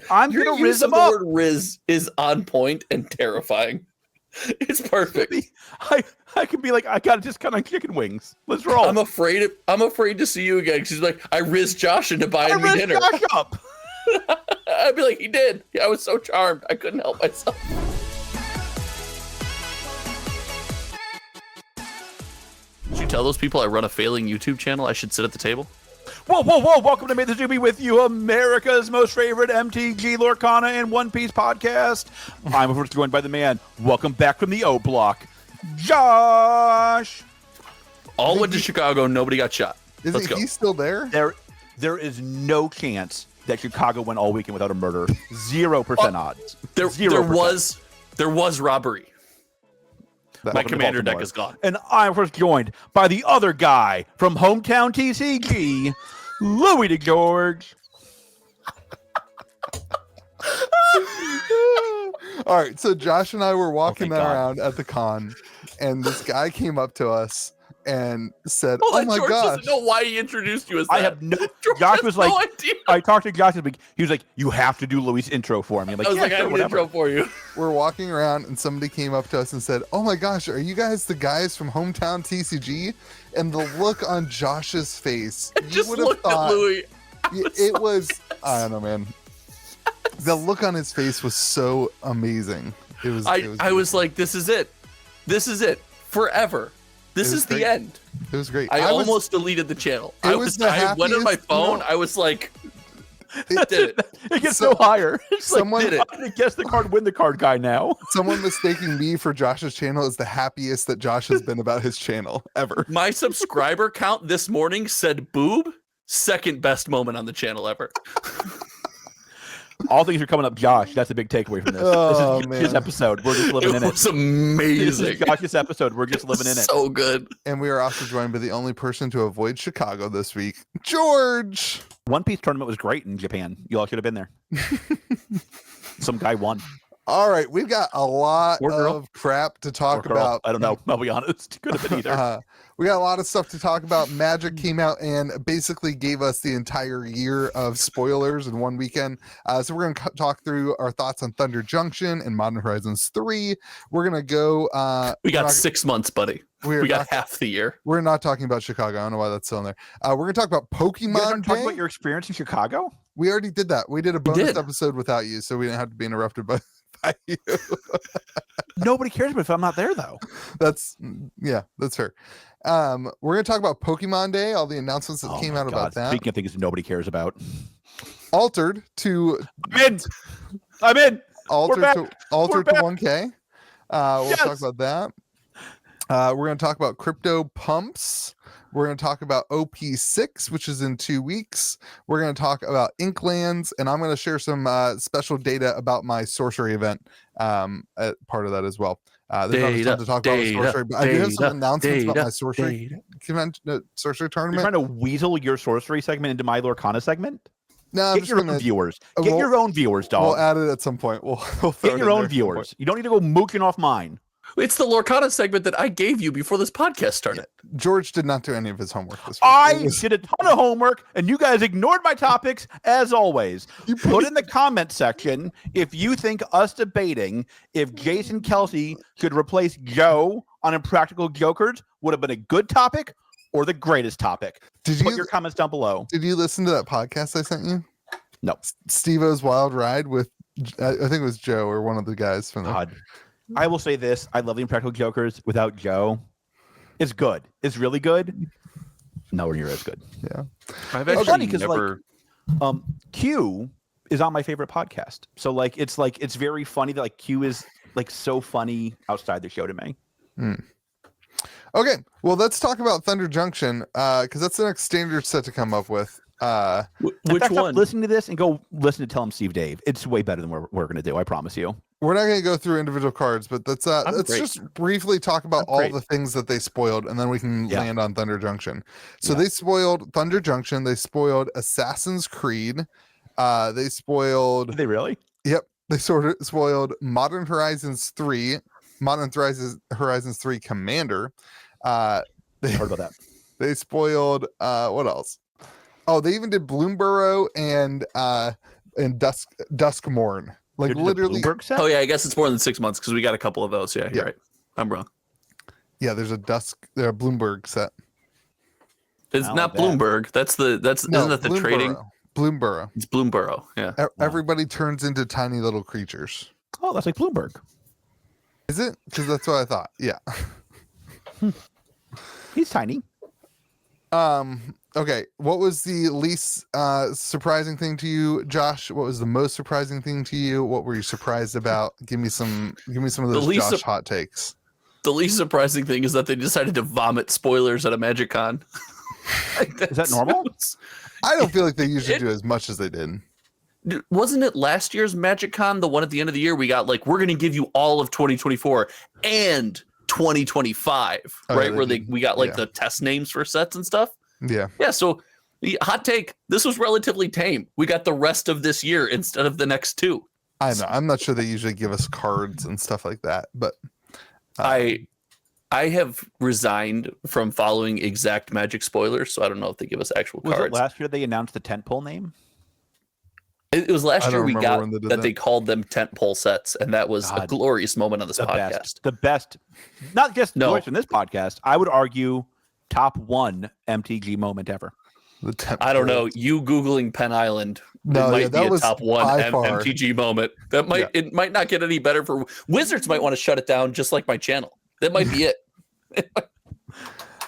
I'm Your gonna use rizz of him the up. word Riz is on point and terrifying. It's perfect. I can be like, I got to discount on chicken wings. Let's roll. I'm afraid to see you again. She's like, I rizzed Josh into buying me dinner. Josh up. I'd be like, he did. I was so charmed. I couldn't help myself. Should you tell those people I run a failing YouTube channel? I should sit at the table. Whoa, whoa, whoa. Welcome to May the Doobie with you, America's most favorite MTG, Lorcana, and One Piece podcast. I'm of course joined by the man. Welcome back from the O Block, Josh. All went to Chicago. Nobody got shot. Let's go. He's still there? There is no chance that Chicago went all weekend without a murder. 0% odds. There 0%. was robbery. My Welcome to commander deck Baltimore. is gone. And I'm of course joined by the other guy from hometown TCG, Louis DeGeorge. All right, so Josh and I were walking thank God. around at the con, and this guy came up to us and said, Hold "Oh on, my George gosh!" doesn't know why he introduced you as that. I have no. George Josh has was like, no idea. I talked to Josh this week. He was like, "You have to do Louis' intro for me." I'm like, I was yeah, like, I sure, have an whatever. intro for you. We're walking around, and somebody came up to us and said, "Oh my gosh, are you guys the guys from hometown TCG?" And the look on Josh's face, I you just would have looked at thought Louis. it was. I don't know, man. The look on his face was so amazing. It was. I was like, this is it. This is it. Forever. This It was is the great. end. It was great. I was- almost deleted the channel. It I was the I went on my happiest- phone. no. I was like, It did it. It gets So- no higher. It's someone- like, did it. I'm gonna guess the card, win the card guy now. Someone mistaking me for Josh's channel is the happiest that Josh has been about his channel ever. My subscriber count this morning said boob. Second best moment on the channel ever. All things are coming up, Josh. That's a big takeaway from this. Oh, This is Josh's man. episode. We're just living It in it. was This amazing. is Josh's episode. We're just living in it. So good. And we are also joined by the only person to avoid Chicago this week, George. One Piece tournament was great in Japan. You all should have been there. Some guy won. All right, we've got a lot Or girl. of crap to Or talk girl. about. I don't know. I'll be honest. Could have been either. We got a lot of stuff to talk about. Magic came out and basically gave us the entire year of spoilers in one weekend. So we're going to talk through our thoughts on Thunder Junction and Modern Horizons 3. We're going to go. We got not- 6 months, buddy. we're We got not, half the year. we're not talking about Chicago. I don't know why that's still in there. We're going to talk about You guys aren't Pokemon talking Day. about your experience in Chicago? We already did that. We did a bonus did. episode without you, so we didn't have to be interrupted by you. Nobody cares about if I'm not there, though. That's fair. We're gonna talk about Pokemon Day, all the announcements that Oh came my out God. about that. Speaking of things nobody cares about. Altered to I'm in. altered back. to altered We're to 1K. We'll talk Yes. about that. We're gonna talk about crypto pumps. We're going to talk about OP6, which is in 2 weeks. We're going to talk about Inklands, and I'm going to share some special data about my sorcery event part of that as well. There's not a ton to talk about with sorcery, but I do have some announcements about my sorcery sorcery You're tournament. trying to weasel your sorcery segment into my Lorcana segment? No, I'm Get just your gonna own viewers. Get we'll- your own viewers, dog. we'll add it at some point. We'll throw Get it your in own there at some point. viewers. You don't need to go mooking off mine. It's the Lorcana segment that I gave you before this podcast started. George did not do any of his homework this week. I did a ton of homework, and you guys ignored my topics as always. You put in the comment section if you think us debating if Jason Kelsey should replace Joe on Impractical Jokers would have been a good topic or the greatest topic. Did Put you your comments down below. did you listen to that podcast I sent you? No. Steve-O's Wild Ride with I think it was Joe or one of the guys from the God. I will say this. I love the Impractical Jokers without Joe. It's good. It's really good. Nowhere near as good. Yeah. I've It's actually funny 'cause, never. Q is on my favorite podcast. So it's very funny that like Q is like so funny outside the show to me. Okay, well, let's talk about Thunder Junction because that's the next standard set to come up with. In Which fact, stop one? listening to this and go listen to Tell 'em Steve Dave. It's way better than what we're going to do. I promise you. We're not going to go through individual cards, but let's great. just briefly talk about I'm all great. the things that they spoiled, and then we can Yeah. land on Thunder Junction. So Yeah. they spoiled Thunder Junction. They spoiled Assassin's Creed. They spoiled. Did they really? Yep, they sort of spoiled Modern Horizons 3, Modern Horizons 3 Commander. I heard about that. They spoiled what else? Oh, they even did Bloomborough and and Duskmorn. Like There's a literally, Bloomberg set? Oh yeah, I guess it's more than 6 months because we got a couple of those. Yeah, you're right. I'm wrong. yeah. There's a Bloomberg set. It's Not not bad. Bloomberg. Isn't that the trading? Bloomburrow. It's Bloomborough. Yeah. Everybody turns into tiny little creatures. Oh, that's like Bloomberg. Is it? Because that's what I thought. Yeah. He's tiny. Okay. What was the least surprising thing to you, Josh? What was the most surprising thing to you? What were you surprised about? Give me some of those least Josh hot takes. The least surprising thing is that they decided to vomit spoilers at a MagicCon. Is that normal? I don't feel like they usually do as much as they did. Wasn't it last year's MagicCon, the one at the end of the year? We got like, we're going to give you all of 2024 and 2025, right? Where we got like the test names for sets and stuff. Yeah. Yeah. So the hot take, this was relatively tame. We got the rest of this year instead of the next two. I know. I'm not sure they usually give us cards and stuff like that, but I have resigned from following exact Magic spoilers, so I don't know if they give us actual Was cards. it last year they announced the tentpole name? It was last I year don't we remember got when they did that that. they called them tentpole sets, and that was a God. glorious moment on this podcast. The best, not just No. in this podcast. I would argue top one MTG moment ever. I don't know. You Googling Penn Island might be a top one by far. MTG moment. That might it might not get any better for Wizards. Might want to shut it down, just like my channel. That might be it.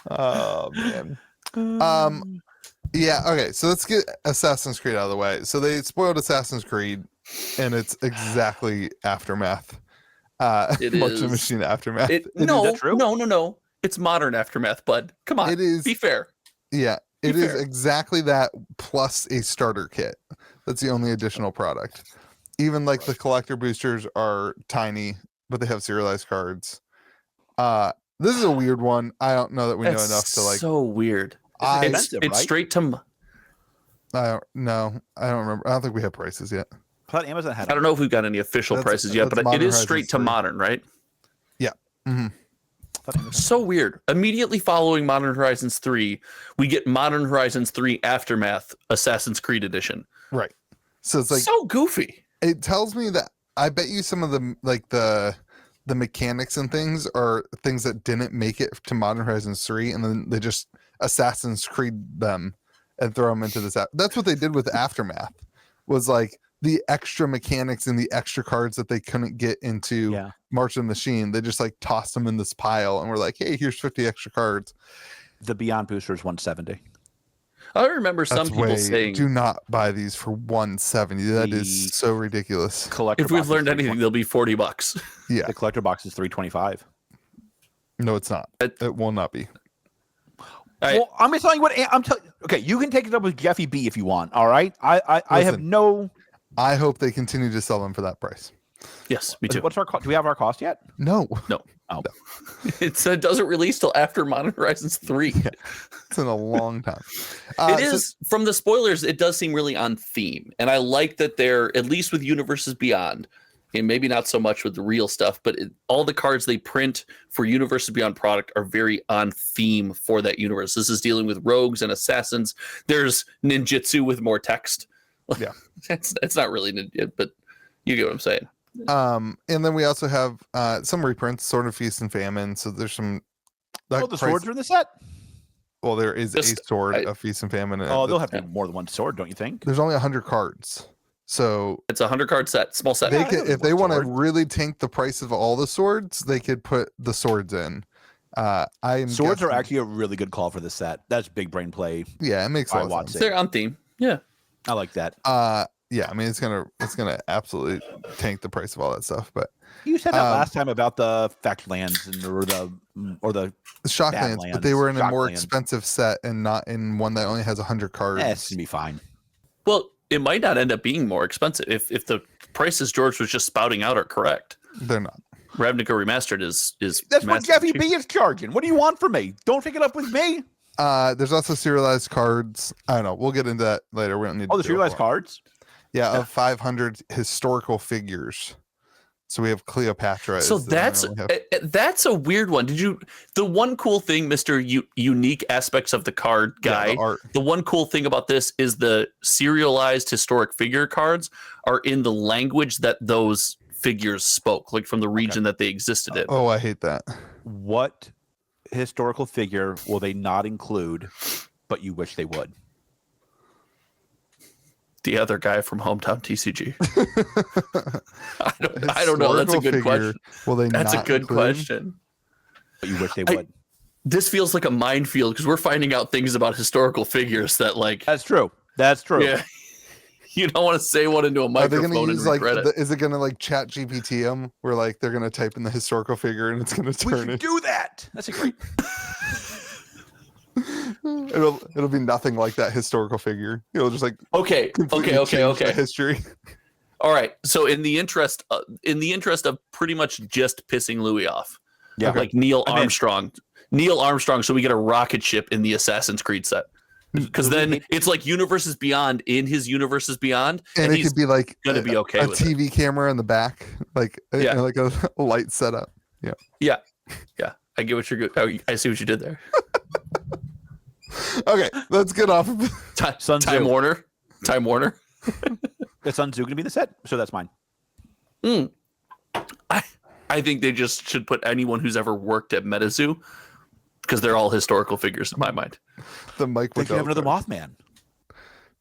Oh man. Yeah, okay, so let's get Assassin's Creed out of the way. So they spoiled Assassin's Creed, and it's exactly Aftermath. It March of is. Machine Aftermath. No. It's modern Aftermath, bud. Come on. It is. Be fair. Yeah, Be it is fair. exactly that plus a starter kit. That's the only additional product. Even like the collector boosters are tiny, but they have serialized cards. This is a weird one. I don't know that we know That's enough to like. so weird. I expensive, It's right? straight to. don't know. I don't remember. I don't think we have prices yet. I thought Amazon had. I don't know if we've got any official That's- prices yet, that's but it Modern is Horizons straight to 3. modern, right? Yeah. Mm-hmm. So weird. Immediately following Modern Horizons 3, we get Modern Horizons 3 Aftermath Assassin's Creed Edition. Right. So it's like so goofy. it tells me that I bet you some of the like the mechanics and things are things that didn't make it to Modern Horizons 3, and then they just Assassin's Creed them and throw them into this. That's what they did with Aftermath. Was like the extra mechanics and the extra cards that they couldn't get into March of the Machine. They just like tossed them in this pile and we're like, hey, here's 50 extra cards. The Beyond Booster is 170. I remember some people saying, do not buy these for 170. That is so ridiculous. Collector if we've box learned is anything, they'll be $40. Yeah. the collector box is 325. No, it's not. It will not be. Well, I'm just telling you what I'm telling. Okay, you can take it up with Jeffy B if you want. All right, I have Listen. no. I hope they continue to sell them for that price. Yes, me too. What's our cost? Do we have our cost yet? No. No. Oh, It doesn't release till after Modern Horizons 3. It's in a long time. It is, from the spoilers, it does seem really on theme. And I like that they're, at least with Universes Beyond, and maybe not so much with the real stuff, but all the cards they print for Universes Beyond product are very on theme for that universe. This is dealing with rogues and assassins. There's ninjutsu with more text. Yeah. It's not really ninja, but you get what I'm saying. And then we also have some reprints, Sword of Feast and Famine. So there's some. the swords are in the set. Well, there is Just- a Sword of Feast and Famine. Oh, they'll have to have more than one sword, don't you think? There's only 100 cards. So It's a 100 card set, small set. they I could, know if they one want to sword. really tank the price of all the swords, they could put the swords in. Swords are guessing- actually a really good call for this set. That's big brain play. Yeah, it makes a by lot of Watson. sense. They're on theme. Yeah. I like that. Yeah, I mean it's gonna absolutely tank the price of all that stuff. But You said that last time about the fact lands or the Shocklands, but they were in a more Shocklands. expensive set and not in one that only has 100 cards. It's gonna be fine. Well, it might not end up being more expensive if the prices George was just spouting out are correct. They're not. Ravnica Remastered is That's what massively Jeffy cheap. B is charging. What do you want from me? Don't take it up with me. There's also serialized cards. I don't know. We'll get into that later. We don't need. Oh, to the do a serialized whole lot. cards. Yeah, of 500 historical figures. So we have Cleopatra. So is the one we have. that's a weird one. The one cool thing, Mr. Unique Aspects of the Card guy, the art. the one cool thing about this is the serialized historic figure cards are in the language that those figures spoke, like from the region that they existed in. Oh, I hate that. What historical figure will they not include, but you wish they would? The other guy from Hometown TCG. I don't know. That's a good question. Will they That's a not good include? question. But you wish they would. This feels like a minefield because we're finding out things about historical figures that, like, That's true. That's true. yeah, you don't want to say one into a Are they microphone going to and use like? regret it. Is it going to like Chat GPT them? Where like they're going to type in the historical figure and it's going to We turn should it. do that. That's a great. It'll be nothing like that historical figure. It'll just like Okay. completely change the history. All right. So in the interest of pretty much just pissing Louis off, Yeah. like Neil I'm in. Armstrong, so we get a rocket ship in the Assassin's Creed set. Because then it's like Universes Beyond in his Universes Beyond, And it he's could be like gonna be okay a with it. TV camera in the back, like Yeah. like a light setup. Yeah. I get what you're good. I see what you did there. Okay, let's get off of Sun Time Tzu. Warner. Time Warner. The Sun Tzu going to be in the set, so that's mine. I think they just should put anyone who's ever worked at MetaZoo because they're all historical figures in my mind. the Mike. They could have another Waddell. Mothman.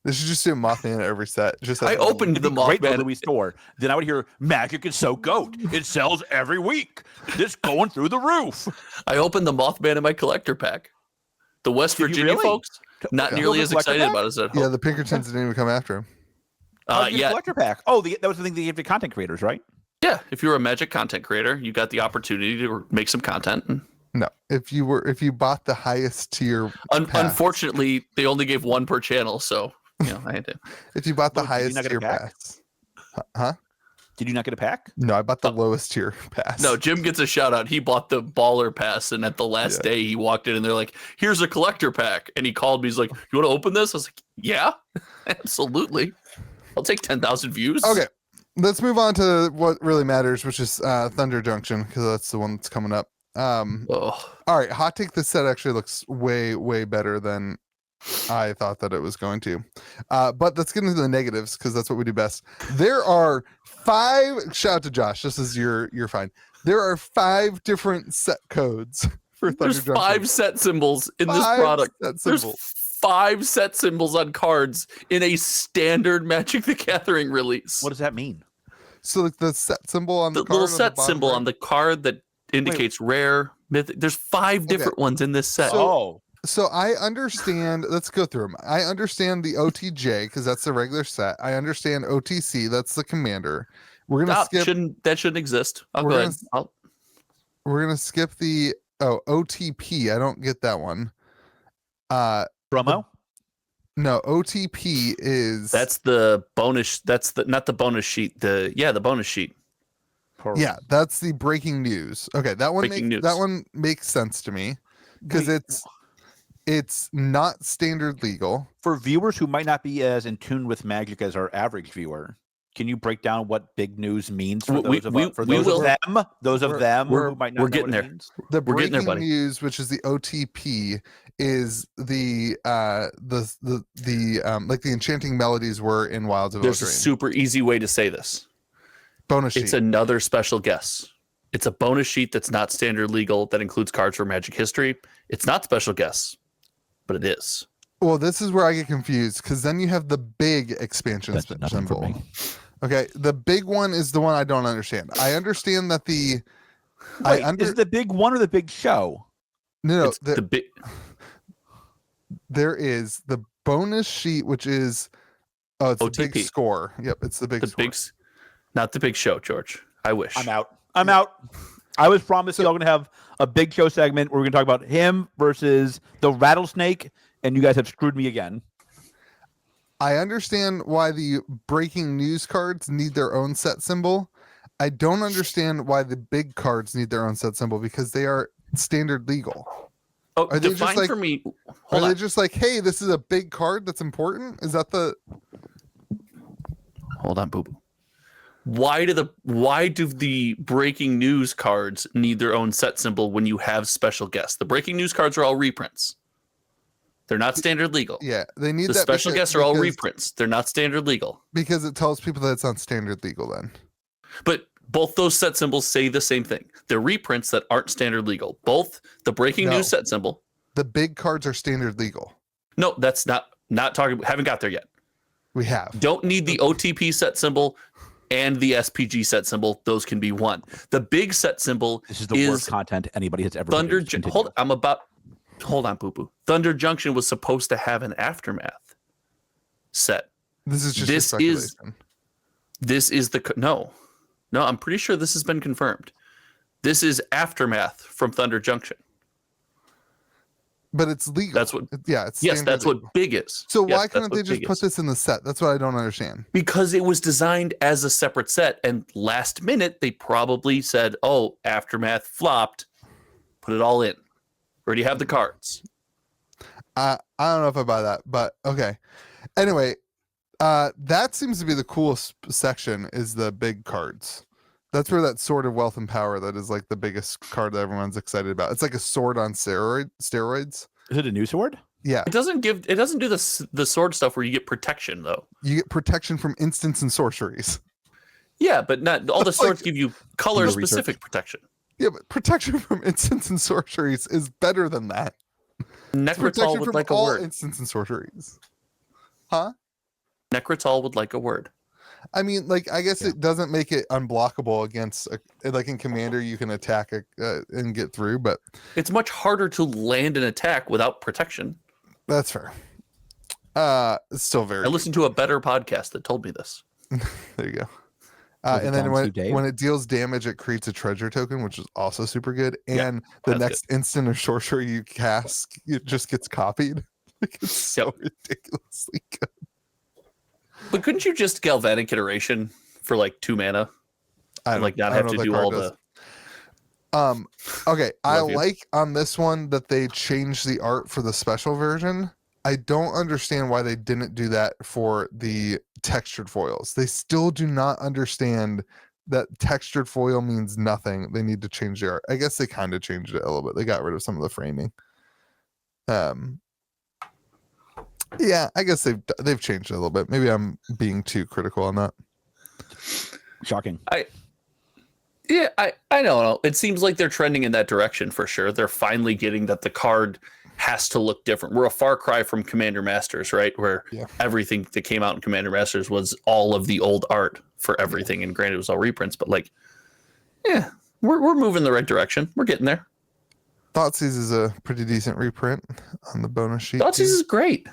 They should just do Mothman at every set. Just I have opened the Great for Mothman. Louis store. Then I would hear Magic is so goat. It sells every week. It's going through the roof. I opened the Mothman in my collector pack. The West Did you Virginia really? folks, not Yeah. nearly Build a as collector excited pack? about it as at home. Yeah, the Pinkertons didn't even come after him. How'd you get a Yeah, collector pack. Oh, that was the thing they gave to content creators, right? yeah. If you were a Magic content creator, you got the opportunity to make some content. And No, if you bought the highest tier, pass, unfortunately, they only gave one per channel, so I had to. if you bought the Well, did you highest not get a tier pack? pass, huh? Did you not get a pack? No, I bought the lowest tier pass. No, Jim gets a shout out. He bought the baller pass, and at the last day, he walked in and they're like, "Here's a collector pack." And he called me. He's like, "You want to open this?" I was like, "Yeah, absolutely. I'll take 10,000 views." Okay, let's move on to what really matters, which is Thunder Junction, because that's the one that's coming up. Oh, All right, hot take. This set actually looks way better than I thought that it was going to. But let's get into the negatives because that's what we do best. There are 5. Shout out to Josh. This is you're fine. There are 5 different set codes for Thunder there's Junction. 5 set symbols in this 5 product. set There's symbols. 5 set symbols on cards in a standard Magic the Gathering release. What does that mean? So like the set symbol on The the card little on set the bottom symbol right? on the card that indicates rare, mythic. There's 5 different ones in this set. So- So I understand. Let's go through them. I understand the OTJ because that's the regular set. I understand OTC. That's the commander. We're gonna skip. That shouldn't exist. I'll We're go gonna ahead. We're gonna skip the OTP. I don't get that one. Promo? No, OTP is That's the bonus. That's the not the bonus sheet. The bonus sheet. yeah, that's the breaking news. Okay, that one Breaking news. that one makes sense to me because Wait. it's not standard legal. For viewers who might not be as in tune with Magic as our average viewer, can you break down what big news means for We- those of we- for we those will. of them? Those of them we're- who might not we're know getting what it there. means? The We're getting breaking there, buddy. news, which is the OTP, is the like the enchanting melodies were in Wilds of There's a Eldraine. super easy way to say this. Bonus sheet. It's another special guess. It's a bonus sheet that's not standard legal that includes cards from Magic history. It's not special guess, but it is. Well, this is where I get confused because then you have the big expansion That's nothing for symbol. me. Okay, the big one is the one I don't understand. I understand that the Wait, is it the big one or the big show? no, It's the big. there is the bonus sheet, which is it's the big OTP. score. Yep, it's the big The score. big, not the big show, George. I wish. I'm out. I'm out. I was promised y'all gonna have a big show segment where we're gonna talk about him versus the rattlesnake, and you guys have screwed me again. I understand why the breaking news cards need their own set symbol. I don't understand why the big cards need their own set symbol because they are standard legal. Oh, Are they just define like- for me. Are Hold they on. just like, hey, this is a big card that's important? Is that the Hold on, boo boo. why do the breaking news cards need their own set symbol when you have special guests? The breaking news cards are all reprints. They're not standard legal. Yeah, they need The that special guests are all reprints. They're not standard legal. Because it tells people that it's not standard legal then. But both those set symbols say the same thing. They're reprints that aren't standard legal. Both the breaking news set symbol. The big cards are standard legal. No, that's not talking. Haven't got there yet. We have. Don't need the OTP set symbol and the SPG set symbol. Those can be one. The big set symbol This is the worst content anybody has ever produced. Hold on, Poo Poo. Thunder Junction was supposed to have an Aftermath set. This is just speculation. This is the no. I'm pretty sure this has been confirmed. This is Aftermath from Thunder Junction. But it's legal. That's what. Yeah, it's yes. That's legal. what big is. So yes, why couldn't they just put this in the set? That's what I don't understand. Because it was designed as a separate set, and last minute they probably said, "Oh, Aftermath flopped. Put it all in. Already have the cards." I don't know if I buy that, but okay. Anyway, that seems to be the coolest section is the big cards. That's where that Sword of Wealth and Power that is like the biggest card that everyone's excited about. It's like a sword on steroids. Is it a new sword? Yeah. It doesn't do the sword stuff where you get protection though. You get protection from instants and sorceries. Yeah, but not all the swords give you color specific protection. Yeah, but protection from instants and sorceries is better than that. Necrotol would like a word. Instants and sorceries. Huh? Necrotol would like a word. I mean, like, I guess it doesn't make it unblockable against, like in Commander, you can attack and get through, but it's much harder to land an attack without protection. That's fair. It's still very. I listened to a better podcast that told me this. There you go. And then when it deals damage, it creates a treasure token, which is also super good. And the next instant or sorcery you cast, it just gets copied. Like, it's so ridiculously good. But couldn't you just Galvanic Iteration for like 2 mana? Not have to do all the. Okay, I like on this one that they changed the art for the special version. I don't understand why they didn't do that for the textured foils. They still do not understand that textured foil means nothing. They need to change the art. I guess they kind of changed it a little bit. They got rid of some of the framing. Yeah, I guess they've changed it a little bit. Maybe I'm being too critical on that. Shocking. I don't know. It seems like they're trending in that direction for sure. They're finally getting that the card has to look different. We're a far cry from Commander Masters, right? Where everything that came out in Commander Masters was all of the old art for everything. And granted, it was all reprints, but like, yeah, we're moving in the right direction. We're getting there. Thoughtseize is a pretty decent reprint on the bonus sheet. Thoughtseize is great.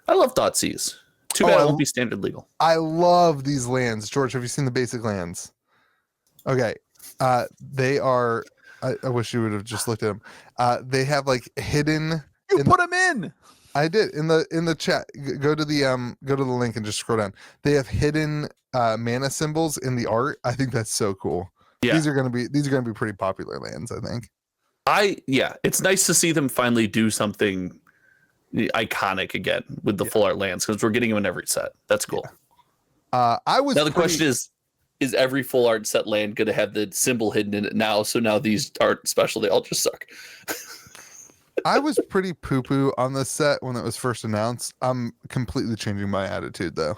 I love Thoughtseize. Too bad it won't be standard legal. I love these lands. George, have you seen the basic lands? Okay. They are... I wish you would have just looked at them. They have like hidden... You put them in! I did. In the chat. Go to the link and just scroll down. They have hidden mana symbols in the art. I think that's so cool. Yeah. These are gonna be pretty popular lands, I think. It's nice to see them finally do something iconic again with the full art lands, because we're getting them in every set. That's cool. Now the question is every full art set land going to have the symbol hidden in it now? So now these aren't special. They all just suck. I was pretty poo-poo on this set when it was first announced. I'm completely changing my attitude though.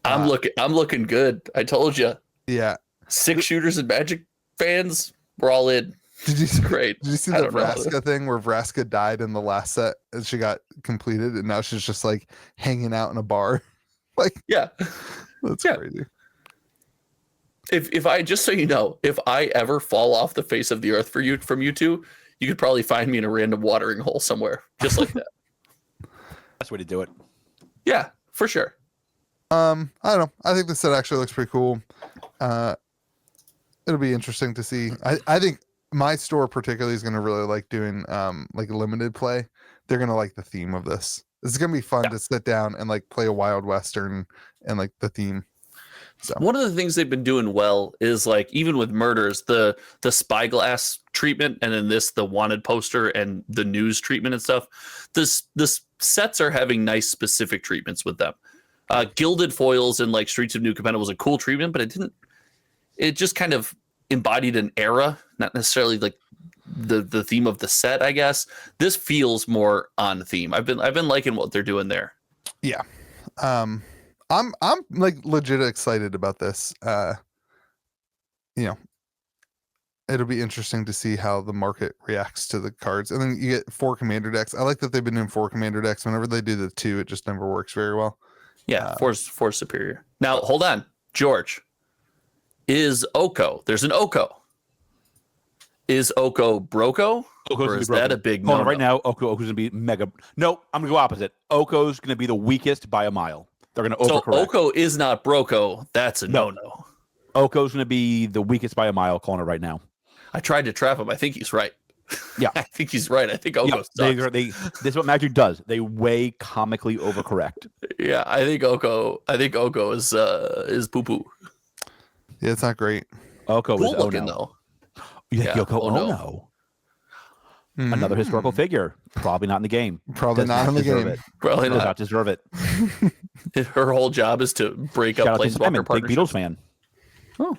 I'm looking good. I told you. Yeah. 6 shooters and Magic fans, we're all in. Did you see, Great. Did you see the Vraska thing where Vraska died in the last set and she got completed and now she's just like hanging out in a bar? Like, yeah, that's crazy. If I, just so you know, if I ever fall off the face of the earth from you two, you could probably find me in a random watering hole somewhere, just like that. That's the way to do it. Yeah, for sure. I don't know. I think the set actually looks pretty cool. It'll be interesting to see. I think my store particularly is going to really like doing like limited play. They're going to like the theme of this. It's going to be fun to sit down and like play a Wild Western and like the theme. So one of the things they've been doing well is like, even with murders, the spyglass treatment, and then the wanted poster and the news treatment and stuff. This sets are having nice specific treatments with them. Gilded foils in like Streets of New Capenna was a cool treatment, but it just kind of embodied an era, not necessarily like the theme of the set, I guess. This feels more on theme. I've been liking what they're doing there. Yeah. I'm like legit excited about this. It'll be interesting to see how the market reacts to the cards. And then you get 4 commander decks. I like that they've been doing 4 commander decks. Whenever they do the 2, it just never works very well. Yeah, 4's superior. Now, hold on. George, is Oko? There's an Oko. Is Oko Broco? Or is that a big no? Right now, Oko's going to be mega. No, I'm going to go opposite. Oko's going to be the weakest by a mile. They're going to overcorrect. So Oko is not Broco. That's a no-no. Oko's going to be the weakest by a mile, calling it right now. I tried to trap him. I think he's right. Yeah. I think he's right. I think Oko sucks. This is what Magic does. They way comically overcorrect. Yeah, I think Oko is poo-poo. Yeah, it's not great. Oko cool is looking, though. Yeah, Yoko Ono. Mm. Another historical figure. Probably not in the game. Probably not in the game. Probably Does not. not deserve it. Her whole job is to break Shout up out to Simon, Planeswalker big partnerships. Beatles fan. Oh,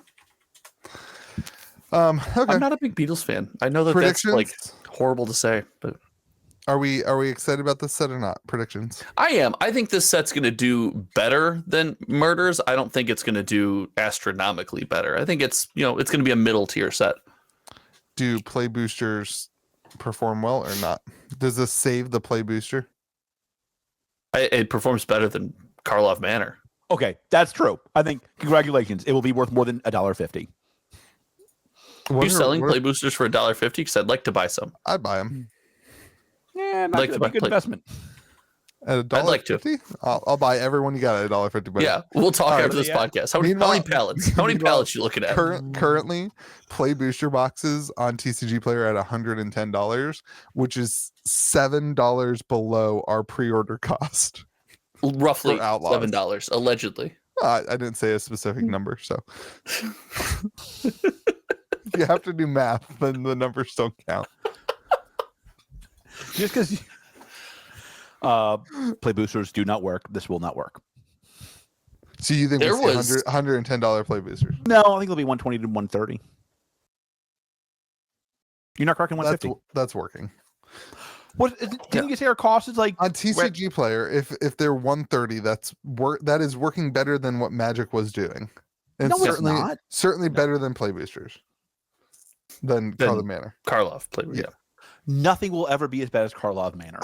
Okay. I'm not a big Beatles fan. I know that that's like horrible to say, but are we excited about this set or not? Predictions. I am. I think this set's going to do better than Murders. I don't think it's going to do astronomically better. I think it's going to be a middle tier set. Do play boosters perform well or not? Does this save the play booster? It performs better than Karlov Manor. Okay, that's true. I think congratulations. It will be worth more than $1.50. Are you selling play boosters for $1.50? Because I'd like to buy some. I'd buy them. Yeah, I'd like to buy a good investment. At $1.50? I'd like to. I'll buy every one you got at $1.50. Yeah, we'll talk All right, after this yeah. podcast. How many pallets? How many pallets you looking at? Currently, play booster boxes on TCG Player at $110, which is $7 below our pre-order cost. Roughly for Outlaws. $7, allegedly. I didn't say a specific number, so if you have to do math, then the numbers don't count. Just because play boosters do not work, this will not work. So you think There we see was- $110 play boosters? No, I think it'll be 120 to 130. You're not correcting 150. That's working. What didn't you say our cost is like On TCG Player, if they're 130, that is working better than what Magic was doing. And No, it's certainly not. certainly better than play boosters. Than Karlov Manor. Karlov play. Yeah. nothing will ever be as bad as Karlov Manor.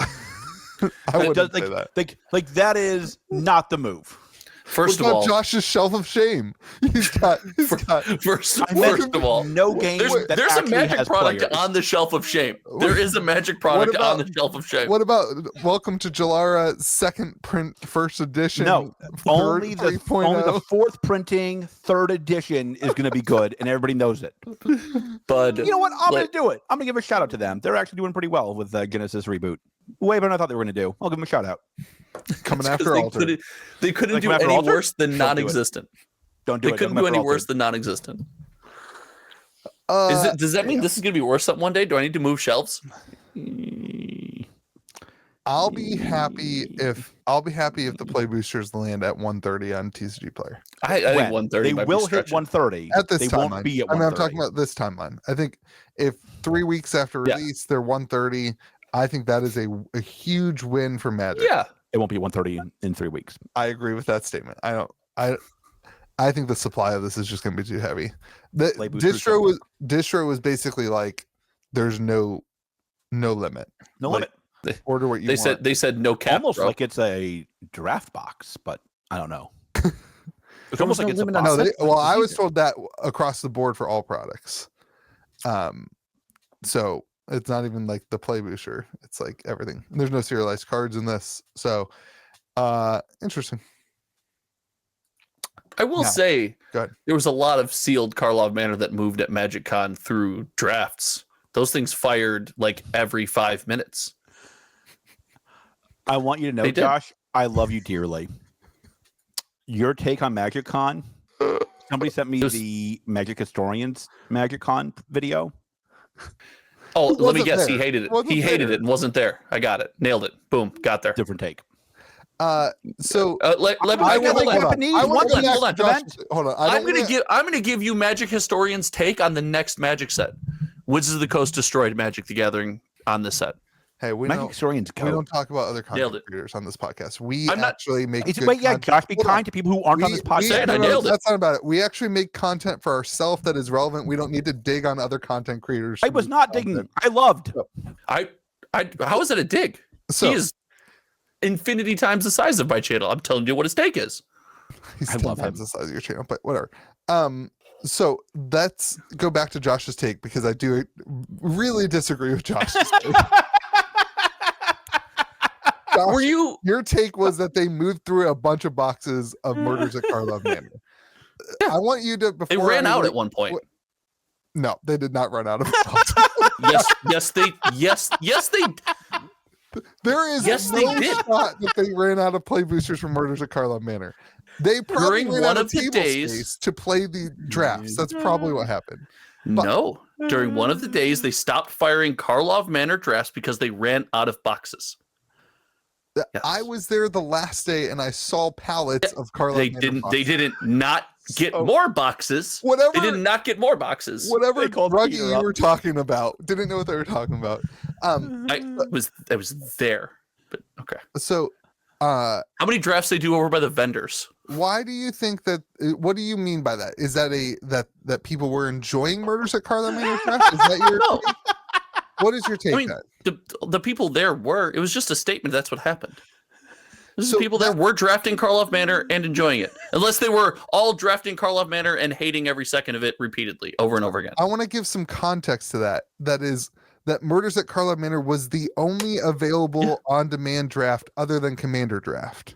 I wouldn't like, say that. Like that is not the move. First What of about all, Josh's shelf of shame? He's got first I meant of all, no game. there's a actually magic has product players. on the shelf of shame. There is a magic product about- on the shelf of shame. What about Welcome to Jalara second print first edition? No, only the 3.0? fourth printing, third edition is going to be good, and everybody knows it. But You know what? I'm going like- to do it. I'm going to give a shout out to them. They're actually doing pretty well with Genesis reboot. Way better than I thought they were going to do. I'll give them a shout out. Coming It's 'cause after Alter. they couldn't Like do after any Alter? worse than Don't do it. non-existent. Don't do They it. couldn't Don't do any after worse Alter. than non-existent. Uh, Does that mean this is going to be worse up one day? Do I need to move shelves? I'll be happy if the play boosters land at 130 on TCG Player. I think When? 130 They might will be hit stretching. 130. At this they timeline. won't be at I mean, 130. I'm talking about this timeline. I think if 3 weeks after Yeah. release they're 130, I think that is a huge win for Magic. Yeah. It won't be 130 in 3 weeks. I agree with that statement. I think the supply of this is just going to be too heavy. The Play boosters distro was basically like there's no limit. No Like, limit. Order what you They want. said no cap. Almost bro. like it's a draft box, but I don't know. It's almost no like it's a limit on box. No, well, I was easier. told that across the board for all products. So it's not even like the play booster. It's like everything. There's no serialized cards in this. So interesting. I will Yeah. say Go ahead. there was a lot of sealed Karlov Manor that moved at Magic Con through drafts. Those things fired like every 5 minutes. I want you to know, They did. Josh, I love you dearly. Your take on Magic Con. Somebody sent me It was- the Magic Historians Magic Con video. Oh, Who let me wasn't guess. there? He hated it. Wasn't He hated there? it and wasn't there. I got it. Nailed it. Boom. Got there. Different take. So let me I hold like on. Japanese. I want Hold to on, ask hold on. Josh- Hold on. I'm gonna give you Magic Historian's take on the next Magic set. Wizards of the Coast destroyed Magic the Gathering on this set. Hey, we Magic don't Historians we go. don't talk about other Nailed content it. creators on this podcast. We I'm not- actually make good Wait, yeah, content. Josh, be Hold on. kind to people who aren't on this podcast. saying I nailed it. That's not about it. We actually make content for ourselves that is relevant. We don't need to dig on other content creators. I was not digging. I loved. How is that a dig? So He is infinity times the size of my channel. I'm telling you what his take is. he's I 10 love times him. the size of your channel, but whatever. So let's go back to Josh's take because I do really disagree with Josh's take. Josh, Were you? your take was that they moved through a bunch of boxes of Murders at Karlov Manor. I want you to They before ran I out like- at one point. No, they did not run out of boxes. Yes, they. There is Yes, no they did. shot that they ran out of play boosters for Murders at Karlov Manor. They probably During ran one out of of the table days- space to play the drafts. That's probably what happened. No. During one of the days, they stopped firing Karlov Manor drafts because they ran out of boxes. Yes. I was there the last day and I saw pallets of Karlov They Manor didn't. boxes. They didn't not get So- more boxes. Whatever. They did not get more boxes. Whatever They called druggie Peter you up. were talking about, didn't know what they were talking about. I was there, but okay. So, How many drafts they do over by the vendors? why do you think that? What do you mean by that? Is that that people were enjoying Murders at Karlov Manor draft? Is that your? No. What is your take? I mean, on? the people there were. It was just a statement. That's what happened. So People there were drafting Karlov Manor and enjoying it, unless they were all drafting Karlov Manor and hating every second of it repeatedly over and over again. I want to give some context to that. That is that Murders at Karlov Manor was the only available on-demand draft other than Commander Draft.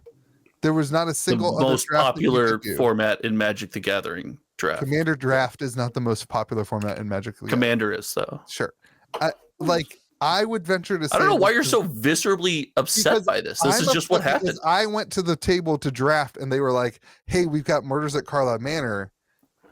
There was not a The single other most draft that you popular could do. format in Magic the Gathering draft. Commander Draft is not the most popular format in Magic. the Gathering. Commander is though. Sure. I would venture to say I don't know why that you're the- so viscerally upset because by this. This I'm is just what upset because happened. I went to the table to draft and they were like, "Hey, we've got Murders at Karlov Manor."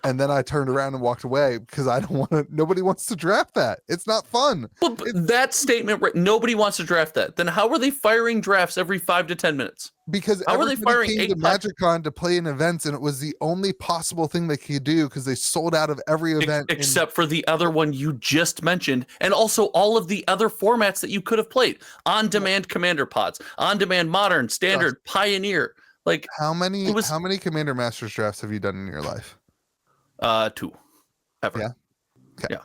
And then I turned around and walked away because I don't want to, nobody wants to draft that. It's not fun. But that statement, nobody wants to draft that. Then how are they firing drafts every 5 to 10 minutes? Because How are they everybody firing came to 8 bucks? MagicCon to play in events, and it was the only possible thing they could do because they sold out of every event. Except for the other one you just mentioned, and also all of the other formats that you could have played. On-demand Commander pods, on-demand Modern, Standard, Pioneer. Like how many it was- how many Commander Masters drafts have you done in your life? 2 ever. Yeah.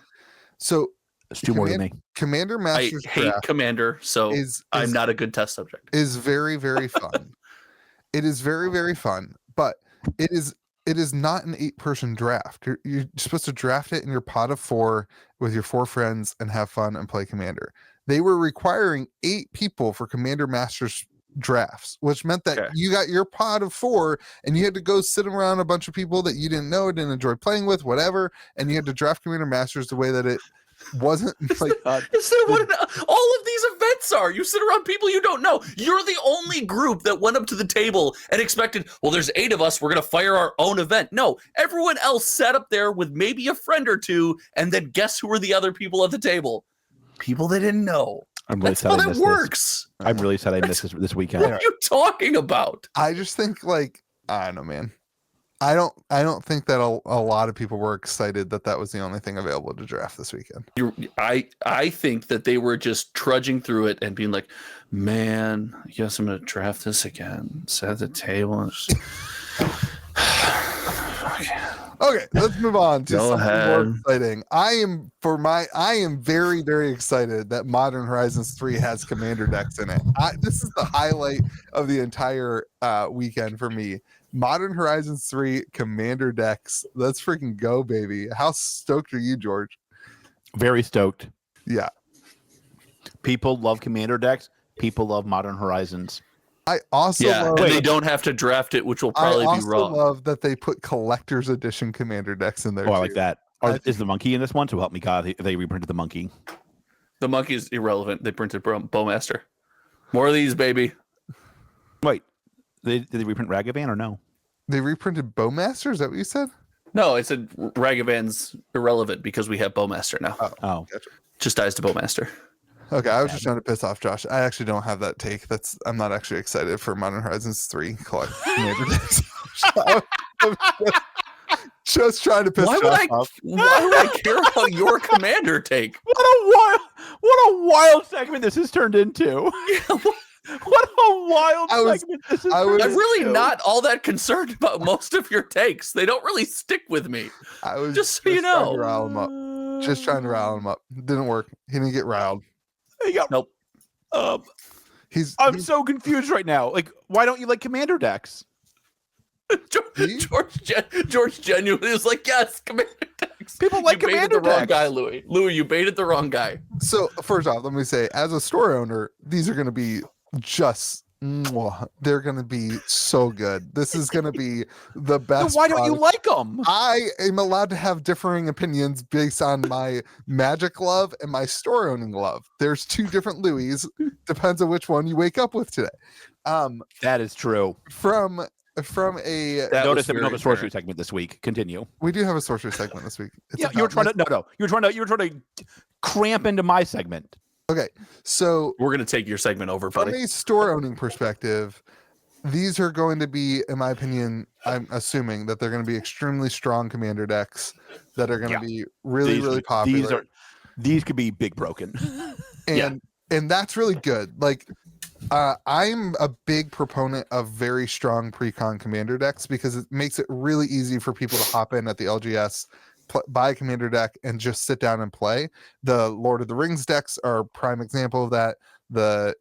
So It's two more than me. Commander I Masters hate draft Commander, so I'm not a good test subject. is very very fun. It is very very fun, but it is not an 8-person draft. You're supposed to draft it in your pot of 4 with your 4 friends and have fun and play Commander. They were requiring 8 people for Commander Masters drafts, which meant that Okay. you got your pot of 4 and you had to go sit around a bunch of people that you didn't know, didn't enjoy playing with, whatever, and you had to draft Commander Masters the way that it wasn't like Instead of what all of these events are, you sit around people you don't know. You're the only group that went up to the table and expected, well, there's 8 of us, we're going to fire our own event. No, everyone else sat up there with maybe a friend or two, and then guess who were the other people at the table? People they didn't know. I'm really That's sad how I that missed this. works. I'm really sad I missed this weekend. What are you talking about? I just think like I don't know, man. I don't think that a lot of people were excited that that was the only thing available to draft this weekend. I think that they were just trudging through it and being like, man, I guess I'm gonna draft this again. Sit at the table and just... Okay, let's move on to Go something more ahead. exciting. I am very, very excited that Modern Horizons 3 has commander decks in it. This is the highlight of the entire weekend for me. Modern Horizons 3 commander decks. Let's freaking go, baby. How stoked are you, George? Very stoked. Yeah. People love Commander decks. People love Modern Horizons. I also Yeah, love and they don't have to draft it, which will probably I be also wrong. love that they put collector's edition commander decks in there. Oh, I like too. that. Is the monkey in this one? So help me God, they reprinted the monkey. The monkey is irrelevant. They printed Bowmaster. More of these, baby. Wait, did they reprint Ragavan or no? They reprinted Bowmaster? Is that what you said? No, I said Ragavan's irrelevant because we have Bowmaster now. Oh, Just dies to Bowmaster. Okay, I was just trying to piss off Josh. I actually don't have that take. I'm not actually excited for Modern Horizons 3 collect. Just trying to piss Josh off. Why would I care about your commander take? What a wild segment this has turned into. What a wild segment this has turned into. I'm really not all that concerned about most of your takes. They don't really stick with me. I was just so you know. Just trying to rile him up. Didn't work. He didn't get riled. Nope. I'm so confused right now. Like, why don't you like commander decks? George genuinely is like, yes, commander decks. People like you commander baited the wrong decks. guy, Louis. Louis, you baited the wrong guy. So first off, let me say, as a store owner, these are going to be they're going to be so good. This is going to be the best. So why don't you like them? I am allowed to have differing opinions based on my Magic love and my store owning love. There's two different Louis. Depends on which one you wake up with today. That is true. From a notice that we don't have a sorcery segment this week. Continue. We do have a sorcery segment this week. You were trying to cramp into my segment. Okay, so we're gonna take your segment over, buddy. From a store owning perspective, these are going to be, in my opinion, I'm assuming that they're going to be extremely strong commander decks that are going to be really popular. These could be big broken, and that's really good. Like, I'm a big proponent of very strong pre-con commander decks because it makes it really easy for people to hop in at the LGS, buy a commander deck, and just sit down and play. The Lord of the Rings decks are a prime example of that. The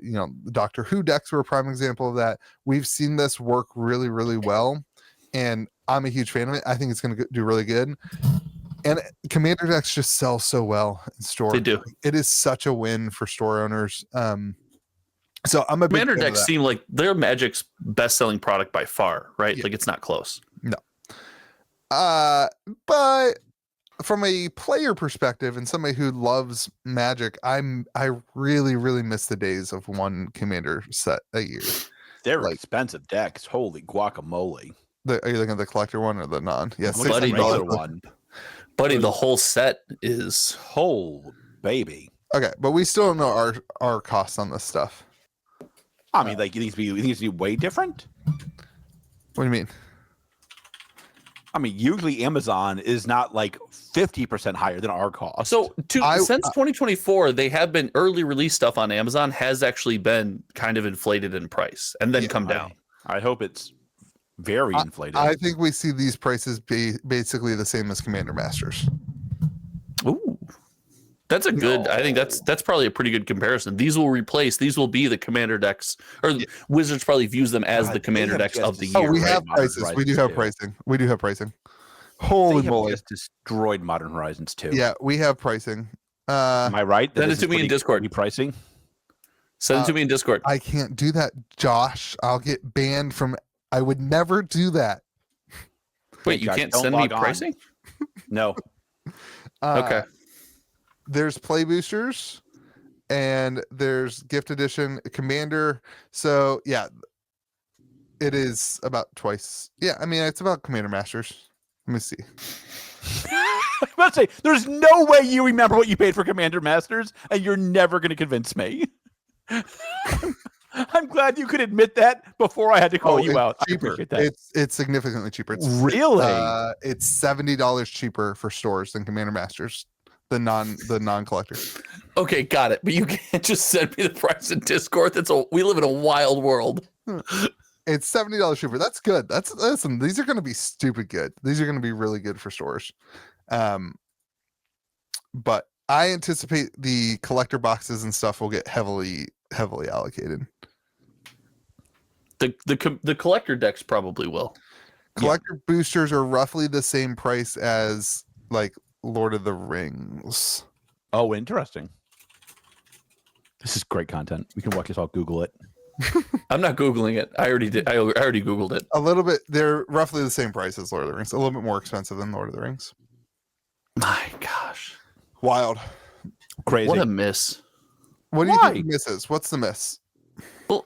Doctor Who decks were a prime example of that. We've seen this work really well, and I'm a huge fan of it. I think it's going to do really good. And commander decks just sell so well in store. They do. It is such a win for store owners. So I'm a commander decks seem like they're Magic's best-selling product by far, right? Like, it's not close. No. But from a player perspective and somebody who loves Magic, I really miss the days of one commander set a year. They're expensive decks. Holy guacamole! Are you looking at the collector one or the non? Yeah, $600 one. Buddy, the whole set is baby. Okay, but we still don't know our costs on this stuff. I mean, like, it needs to be way different. What do you mean? I mean, usually Amazon is not like 50% higher than our cost. So since 2024, they have been early release stuff on Amazon has actually been kind of inflated in price and then come down. I hope it's very inflated. I think we see these prices be basically the same as Commander Masters. Ooh. That's a good. I think that's probably a pretty good comparison. These will be the commander decks, or Wizards probably views them as the commander decks of the year. Oh, we have prices. We do have pricing. We do have pricing. Holy moly! Just destroyed Modern Horizons 2. Yeah, we have pricing. Am I right? Send it to me in Discord. Pricing. Send it to me in Discord. I can't do that, Josh. I'll get banned from. I would never do that. Wait, you can't send me pricing? No. Okay. There's play boosters and there's gift edition commander. So yeah, it is about twice. Yeah, I mean, it's about Commander Masters. Let me see. I'm about to say, there's no way you remember what you paid for Commander Masters, and you're never going to convince me. I'm glad you could admit that before I had to call you out. Cheaper. It's significantly cheaper. It's really? It's $70 cheaper for stores than Commander Masters. The non-collector. Okay, got it. But you can't just send me the price in Discord. We live in a wild world. It's $70 cheaper. That's good. Listen, these are going to be stupid good. These are going to be really good for stores. But I anticipate the collector boxes and stuff will get heavily allocated. The collector decks probably will. Collector boosters are roughly the same price as like Lord of the Rings. Oh, interesting. This is great content. We can watch us all Google it. I'm not Googling it. I already did. I already Googled it. A little bit. They're roughly the same price as Lord of the Rings. A little bit more expensive than Lord of the Rings. My gosh. Wild. Crazy. What a miss. What do you think the miss is? What's the miss? Well,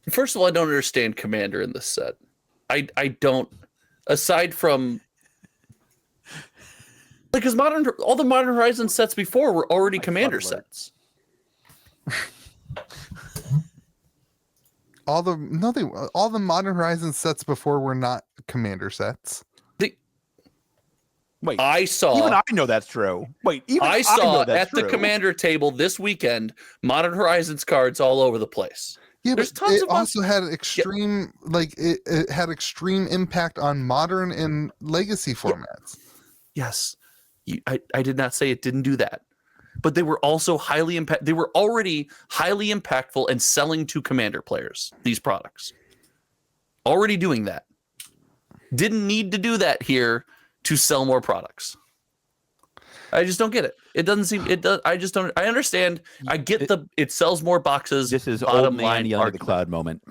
first of all, I don't understand Commander in this set. I don't. Aside from Like, because all the Modern Horizons sets before were already Commander alert. sets. All the Modern Horizon sets before were not Commander sets. Wait, I saw. even I know that's true. Wait, even I saw know that's at the true. Commander table this weekend Modern Horizons cards all over the place. Yeah, There's but tons it of also had extreme, like it had extreme impact on Modern and Legacy formats. Yes, I did not say it didn't do that, but they were also highly impact. They were already highly impactful and selling to Commander players. These products already doing that. Didn't need to do that here to sell more products. I just don't get it. It doesn't seem it does. I just don't. I understand. I get it sells more boxes. This is bottom old man line yelling at the argument. cloud moment.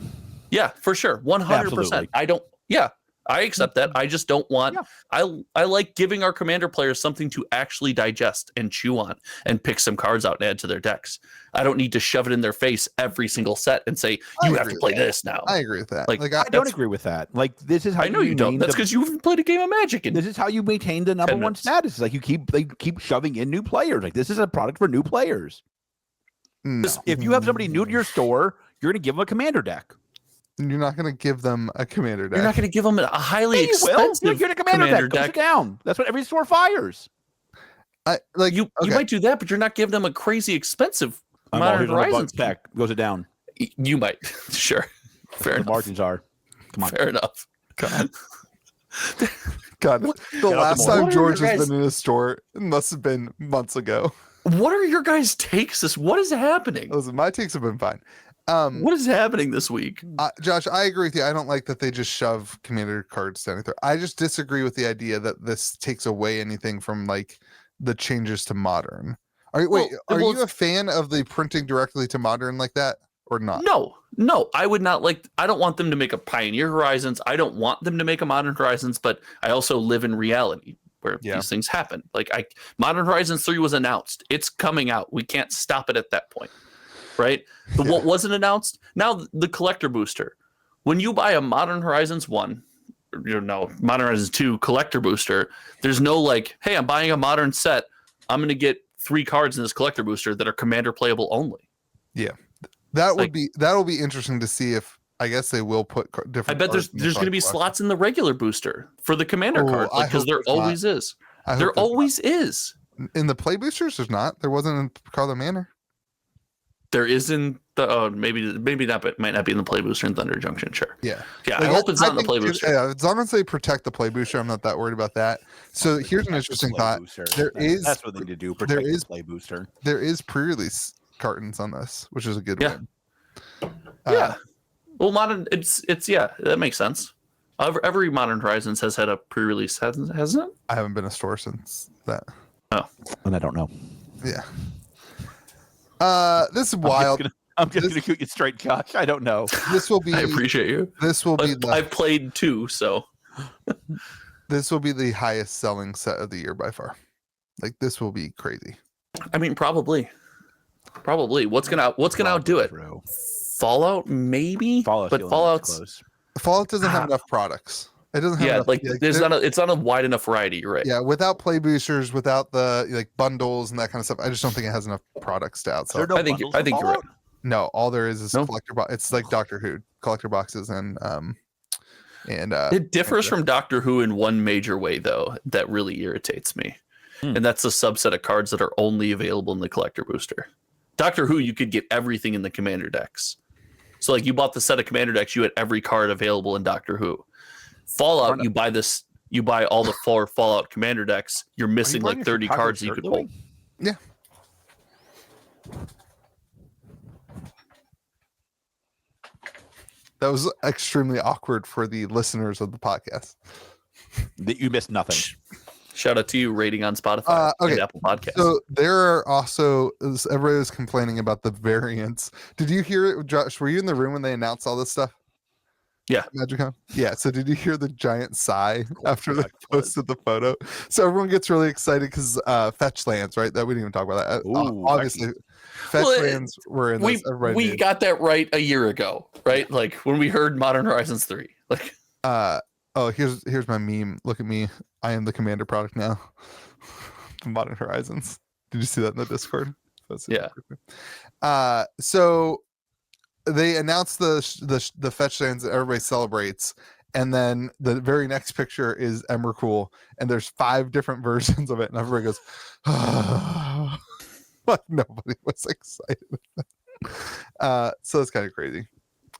Yeah, for sure. 100%. Absolutely. I don't. Yeah, I accept that. I just don't want. Yeah. I like giving our Commander players something to actually digest and chew on and pick some cards out and add to their decks. I don't need to shove it in their face every single set and say you have to play this now. I agree with that. Like, Like I don't agree with that. Like, this is how I know you don't. maintain That's the- because you haven't played a game of Magic. This is how you maintain the number 10 one minutes. status. Like, you keep shoving in new players. Like, this is a product for new players. no. If you have somebody new to your store, you're going to give them a commander deck. You're not going to give them a Commander deck. You're not going to give them a highly Yeah, you will. expensive You're the commander deck. Go sit down. That's what every store fires. You might do that, but you're not giving them a crazy expensive I'm all Modern here's another Horizons deck. Goes it down. You might. Sure. Fair The enough. margins are. Come on. Fair enough. God. God, the Get out last the time morning. George What are has your been in a store, it must have been months ago. What are your guys' takes? What is happening? Listen, my takes have been fine. What is happening this week? Josh, I agree with you. I don't like that they just shove Commander cards down there. I just disagree with the idea that this takes away anything from like the changes to Modern. Are you a fan of the printing directly to Modern like that or not? No, I would not like. I don't want them to make a Pioneer Horizons. I don't want them to make a Modern Horizons, but I also live in reality where these things happen. Like Modern Horizons 3 was announced. It's coming out. We can't stop it at that point. Right? What wasn't announced? Now the collector booster. When you buy a Modern Horizons 1, Modern Horizons 2 collector booster, there's no like, hey, I'm buying a modern set. I'm going to get 3 cards in this collector booster that are Commander playable only. Yeah. That'll be interesting to see if I guess they will put different. I bet there's going to be slots in the regular booster for the Commander cards because there always is. There always is. In the play boosters, there's not. There wasn't in Carlo Manor. There is in the maybe not, but it might not be in the play booster in Thunder Junction. Sure. Yeah. Yeah. I hope it's not in the play booster. Yeah, as long as they protect the play booster, I'm not that worried about that. So here's an interesting thought. That's what they need to do. Protect the play booster. There is pre-release cartons on this, which is a good one. Yeah. Well, modern. It's that makes sense. Every Modern Horizons has had a pre-release, hasn't it? I haven't been a store since that. Oh, and I don't know. Yeah. This is wild. I'm just gonna shoot you straight, Josh. I don't know. This will be. I appreciate you. This will be. I've played 2, so this will be the highest selling set of the year by far. Like this will be crazy. I mean, probably. What's gonna outdo it? Fallout, maybe. Fallout doesn't have enough products. It doesn't have enough, it's not a wide enough variety. You're right. Yeah, without play boosters, without the like bundles and that kind of stuff, I just don't think it has enough products to outsell. I think you're right. No, all there is collector box. It's like Doctor Who collector boxes and it differs from Doctor Who in one major way though that really irritates me, and that's a subset of cards that are only available in the collector booster. Doctor Who, you could get everything in the Commander decks. So like you bought the set of Commander decks, you had every card available in Doctor Who. Fallout, you buy all the 4 Fallout Commander decks. You're missing like 30 cards that you could pull. Yeah. That was extremely awkward for the listeners of the podcast. That you missed nothing. Shout out to you rating on Spotify and Apple Podcasts. So there are also, everybody was complaining about the variants. Did you hear it, Josh? Were you in the room when they announced all this stuff? Yeah. MagicCon? Yeah. So did you hear the giant sigh after they posted the photo? So everyone gets really excited because fetch lands, right? That we didn't even talk about that. Obviously, fetch lands were in this. We got that right a year ago, right? Like when we heard Modern Horizons 3. Like Oh, here's my meme. Look at me. I am the Commander product now. Modern Horizons. Did you see that in the Discord? Yeah. So they announced the fetch lands that everybody celebrates, and then the very next picture is Emrakul, and there's 5 different versions of it, and everybody goes, like nobody was excited. So it's kind of crazy.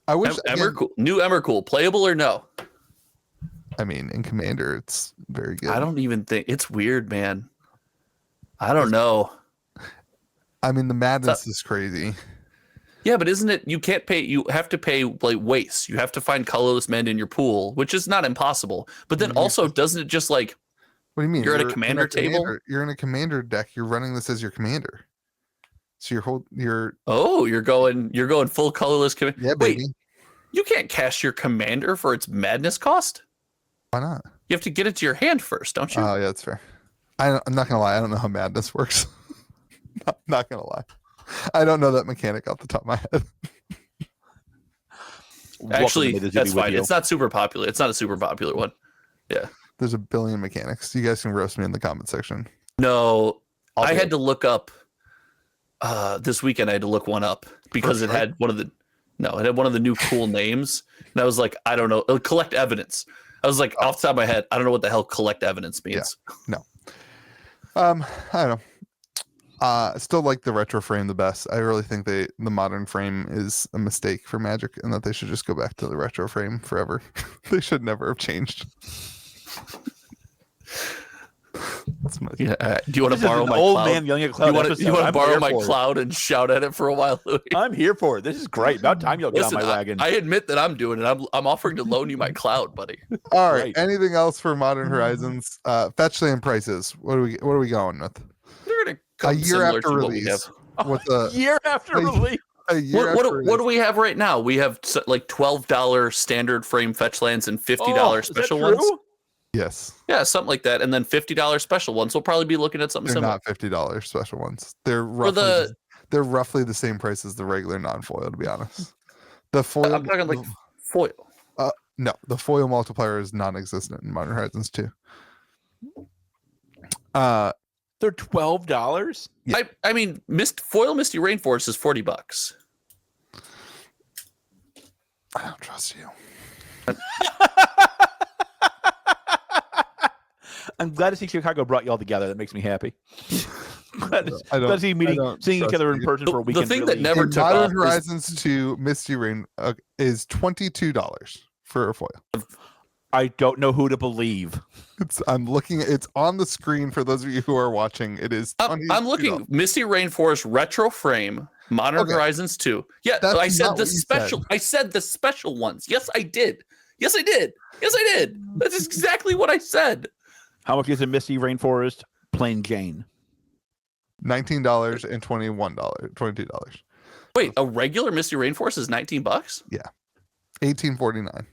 I wish New Emrakul, playable or no? I mean, in Commander, it's very good. I don't even think it's weird, man. I don't know. I mean, the madness is crazy. Yeah, but isn't it? You can't pay. You have to pay like waste. You have to find colorless men in your pool, which is not impossible. But then also, doesn't it just like? What do you mean? You're at a commander table. You're in a commander deck. You're running this as your commander. So you're going full colorless commander. Yeah, baby. Wait, you can't cast your commander for its madness cost. Why not? You have to get it to your hand first, don't you? Oh yeah, that's fair. I'm not gonna lie. I don't know how madness works. not gonna lie. I don't know that mechanic off the top of my head. Actually, that's fine. It's not super popular. It's not a super popular one. Yeah. There's a billion mechanics. You guys can roast me in the comment section. No, I had to look up this weekend. I had to look one up because it had one of the new cool names. And I was like, I don't know. Collect evidence. I was like, off the top of my head, I don't know what the hell collect evidence means. Yeah. No. I don't know. I still like the retro frame the best. I really think the modern frame is a mistake for Magic, and that they should just go back to the retro frame forever. They should never have changed. Yeah. Do you want to borrow my old cloud? man yelling at cloud? You want to borrow my cloud and shout at it for a while, Louis? I'm here for it. This is great. About time you'll get on my wagon. I admit that I'm doing it. I'm offering to loan you my cloud, buddy. All right. Anything else for Modern Horizons? Fetch land prices. What are we going with? They're gonna come a year after release. What's a year after release? What do we have right now? We have like $12 standard frame fetch lands and $50 special ones. Yes. Yeah, something like that, and then $50 special ones. We'll probably be looking at something similar. They're not $50 special ones. They're roughly the same price as the regular non-foil. To be honest, the foil. I'm talking like foil. No, the foil multiplier is non-existent in Modern Horizons 2. They're $12. Yeah. I mean, foil Misty Rainforest is $40. I don't trust you. I'm glad to see Chicago brought you all together. That makes me happy. glad to see seeing each other in person for a weekend. The thing that never took Modern off Horizons 2 Misty Rain is $22 for a foil. I don't know who to believe. I'm looking. It's on the screen for those of you who are watching. It is. I'm looking. Misty Rainforest retro frame. Modern Horizons 2. Yeah, I said the special. I said the special ones. Yes, I did. Yes, I did. That's exactly what I said. How much is a Misty Rainforest plain Jane? $19 and $22. Wait, a regular Misty Rainforest is $19? Yeah, $18.49.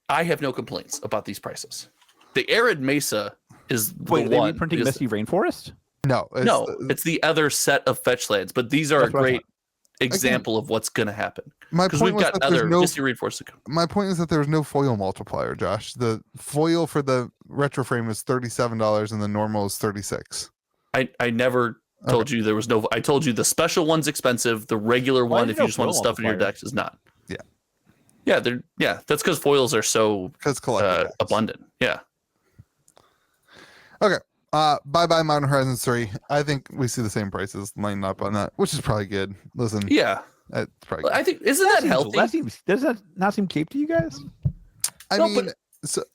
I have no complaints about these prices. The Arid Mesa is the Wait, one. Are they reprinting Misty Rainforest? No, it's the other set of fetch lands, but these are a great example of what's going to happen. Because we've got other Misty Rainforest to come. My point is that there's no foil multiplier, Josh. The foil for the retro frame is $37 and the normal is $36. I never told you there was no. I told you the special one's expensive. The regular one, if you just want to stuff in your decks, is not. Yeah, that's because foils are so abundant. Yeah. Okay. Bye Modern Horizons 3. I think we see the same prices lining up on that, which is probably good. Listen. Yeah. That's probably good. I think isn't that healthy? Does that not seem cheap to you guys?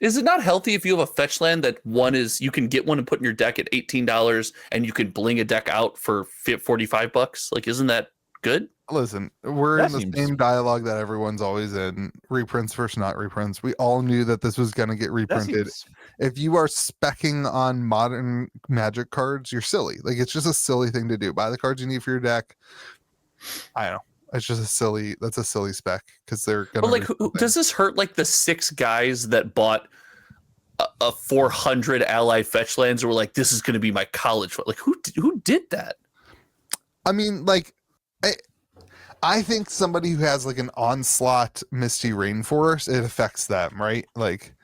Is it not healthy if you have a fetch land that one is you can get one and put in your deck at $18 and you can bling a deck out for $45? Like, isn't that good? Listen, we're in the same dialogue that everyone's always in. Reprints versus not reprints. We all knew that this was going to get reprinted. If you are speccing on modern Magic cards, you're silly. Like, it's just a silly thing to do. Buy the cards you need for your deck. I don't know. It's just that's a silly spec because they're going to. But like, does this hurt like the 6 guys that bought a 400 ally fetch lands and were like, this is going to be my college? Like, who did that? I mean, like, I think somebody who has like an onslaught Misty Rainforest, it affects them, right? Like,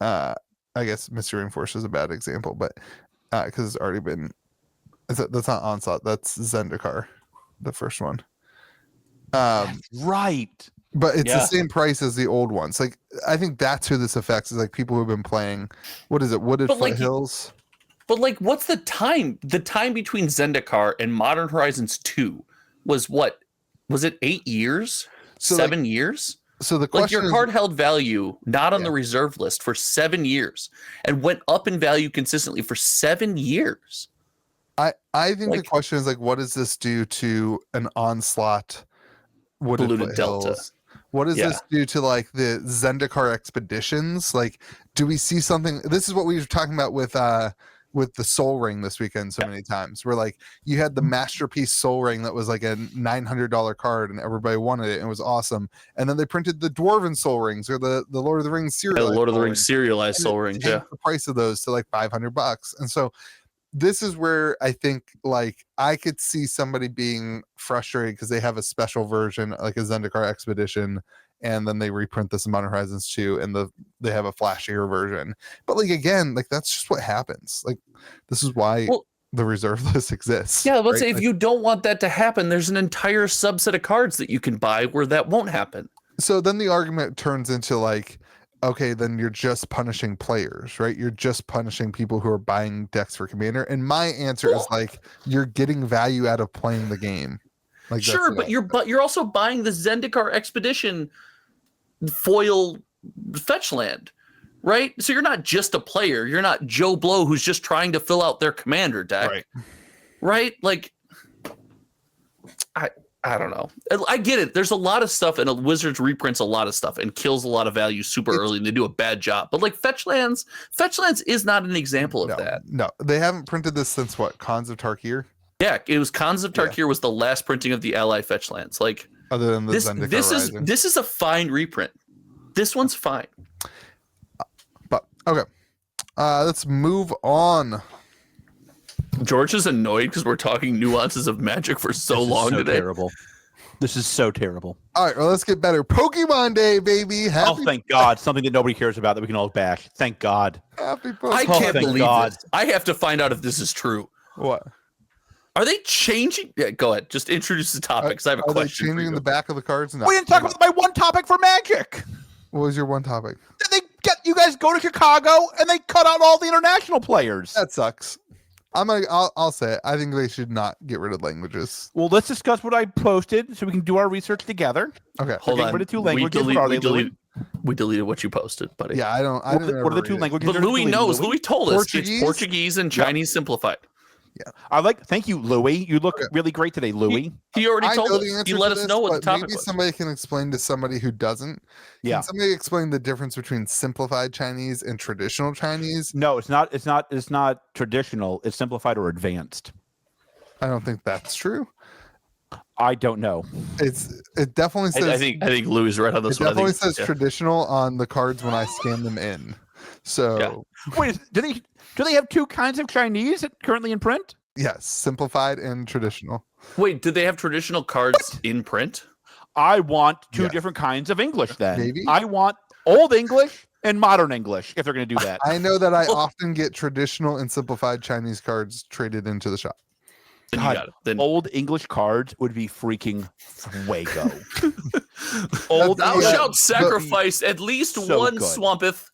I guess Misty Rainforest is a bad example, but because it's already been, that's not onslaught, that's Zendikar, the first one. That's right. But it's Yeah. the same price as the old ones. Like, I think that's who this affects, is like people who've been playing. What is it? Wooded But, like, Foothills. But like, what's the time? The time between Zendikar and Modern Horizons 2 was what? Was it 8 years? So, 7 years? So the Like, question your is, card held value not on Yeah. the reserve list for 7 years and went up in value consistently for 7 years. I think the like- question is like, what does this do to an onslaught Wooded Polluted Delta. Foothills? What does Yeah. this do to like the Zendikar expeditions? Like, do we see something? This is what we were talking about with the Soul Ring this weekend so many times, where like you had the masterpiece Soul Ring that was like a $900 card and everybody wanted it and it was awesome. And then they printed the Dwarven Soul Rings or the Lord of the Rings Yeah, serial. the Lord of the Rings serialized Soul Rings. Yeah. The price of those to like $500. And so this is where I think like I could see somebody being frustrated because they have a special version like a Zendikar Expedition, and then they reprint this in Modern Horizons 2 and they have a flashier version. But like again, like that's just what happens. Like this is why the reserve list exists. Yeah, let's right? say if Like, you don't want that to happen, there's an entire subset of cards that you can buy where that won't happen. so then the argument turns into like, okay, then you're just punishing players, right? You're just punishing people who are buying decks for Commander. And my answer is like, you're getting value out of playing the game. Like, that's Sure, what but you're also buying the Zendikar Expedition foil fetch land, right? So you're not just a player. You're not Joe Blow who's just trying to fill out their commander deck, right? Like, I don't know. I get it. There's a lot of stuff, and Wizards reprints a lot of stuff and kills a lot of value super early, and they do a bad job. But like fetch lands is not an example of that. No, they haven't printed this since what? Khans of Tarkir? Yeah, it was Khans of Tarkir was the last printing of the ally fetch lands. Like, Other than the Zendikar Rising. this is a fine reprint. This one's fine. But okay. Let's move on. George is annoyed because we're talking nuances of Magic for so long today. Terrible. This is so terrible. All right, well, let's get better. Pokemon Day, baby. Oh, thank God. Something that nobody cares about that we can all bash. Thank God. Happy Pokemon. I can't thank believe God. this. I have to find out if this is true. What? Are they changing? Yeah, go ahead. Just introduce the topic because I have a Are they question. for changing you. the back of the cards? No. We didn't talk about my one topic for Magic. What was your one topic? Did they get you guys go to Chicago and they cut out all the international players? That sucks. I'll say it. I think they should not get rid of languages. Well, let's discuss what I posted so we can do our research together. Okay. Hold Getting on. rid of two languages. What are they, Louis? We deleted what you posted, buddy. Yeah, I don't. I What didn't are the ever two read it. languages? But they're Louis deleting, knows. Louis? Louis told us Portuguese? it's Portuguese and Chinese simplified. Thank you, Louis. You look really great today, Louis. He already I told know us. the He answer let to us this, know what the but topic maybe was. somebody can explain to somebody who doesn't. Yeah. Can somebody explain the difference between simplified Chinese and traditional Chinese? No, it's not. It's not traditional. It's simplified or advanced. I don't think that's true. I don't know. It definitely says. I think Louis is right on it this one. I definitely think, says yeah. traditional on the cards when I scan them in. So Wait, do they have two kinds of Chinese currently in print? yes, simplified and traditional. Wait, did they have traditional cards in print? I want two Yeah. different kinds of English then. Maybe. I want Old English and Modern English if they're going to do that. I know that I often get traditional and simplified Chinese cards traded into the shop. Then God, you got it. Then Old English cards would be freaking fuego. Old thou Yeah, shalt sacrifice at least So one good. swampeth.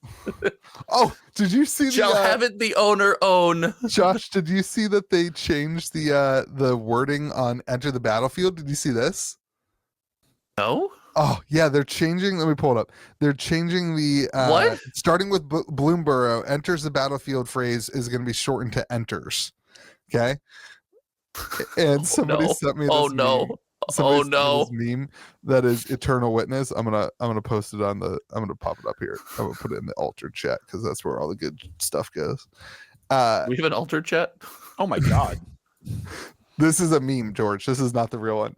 Oh, did you see Shall have it the owner own. Josh, did you see that they changed the wording on Enter the Battlefield? Did you see this? No? Oh, yeah, they're changing. Let me pull it up. They're changing the What? starting with Bloomborough, enters the battlefield phrase is going to be shortened to enters. Okay? And somebody no. sent me this Oh no. meme. Somebody Oh sent me no. this meme that is Eternal Witness. I'm gonna post it on the. I'm gonna pop it up here. I'm gonna put it in the altered chat because that's where all the good stuff goes. We have an altered chat. Oh my God. This is a meme, George. This is not the real one.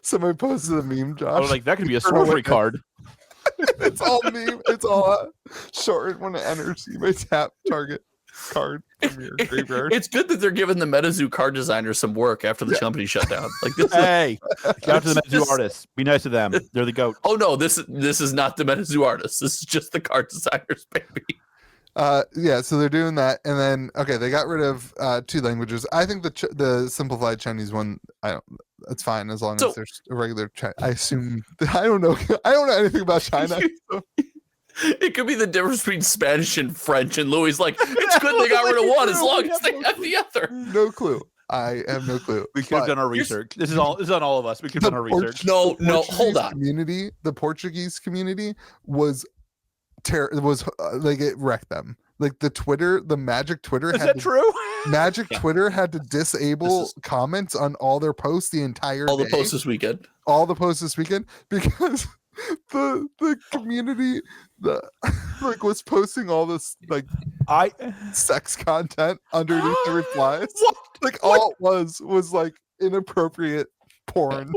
Somebody posted a meme, Josh. I was like, that could be a Eternal sorcery Witness. card. It's all meme. It's all shortened when it enters. You may tap target. card from your graveyard. It's good that they're giving the MetaZoo card designers some work after the company shut down. Like this. Hey, shout out to the It's MetZoo artists. Be nice to them. They're the goat. Oh no, this is not the MetaZoo artists. This is just the card designers, baby. Yeah, so they're doing that, and then they got rid of 2 languages. I think the simplified Chinese one, it's fine as long as there's a regular China. I assume I don't know anything about China. So. It could be the difference between Spanish and French, and Louis like, it's good they got rid of one as long as they have the other. No clue. I have no clue. We could have done our research. This is on all of us. We could have done our research. No, hold on. The Portuguese community was like it wrecked them. Like the Magic Twitter. Is that true? Magic Twitter had to disable comments on all their posts the entire all day. the posts this weekend. All the posts this weekend because the community was posting all this sex content underneath the replies. What? Like all it was like inappropriate porn.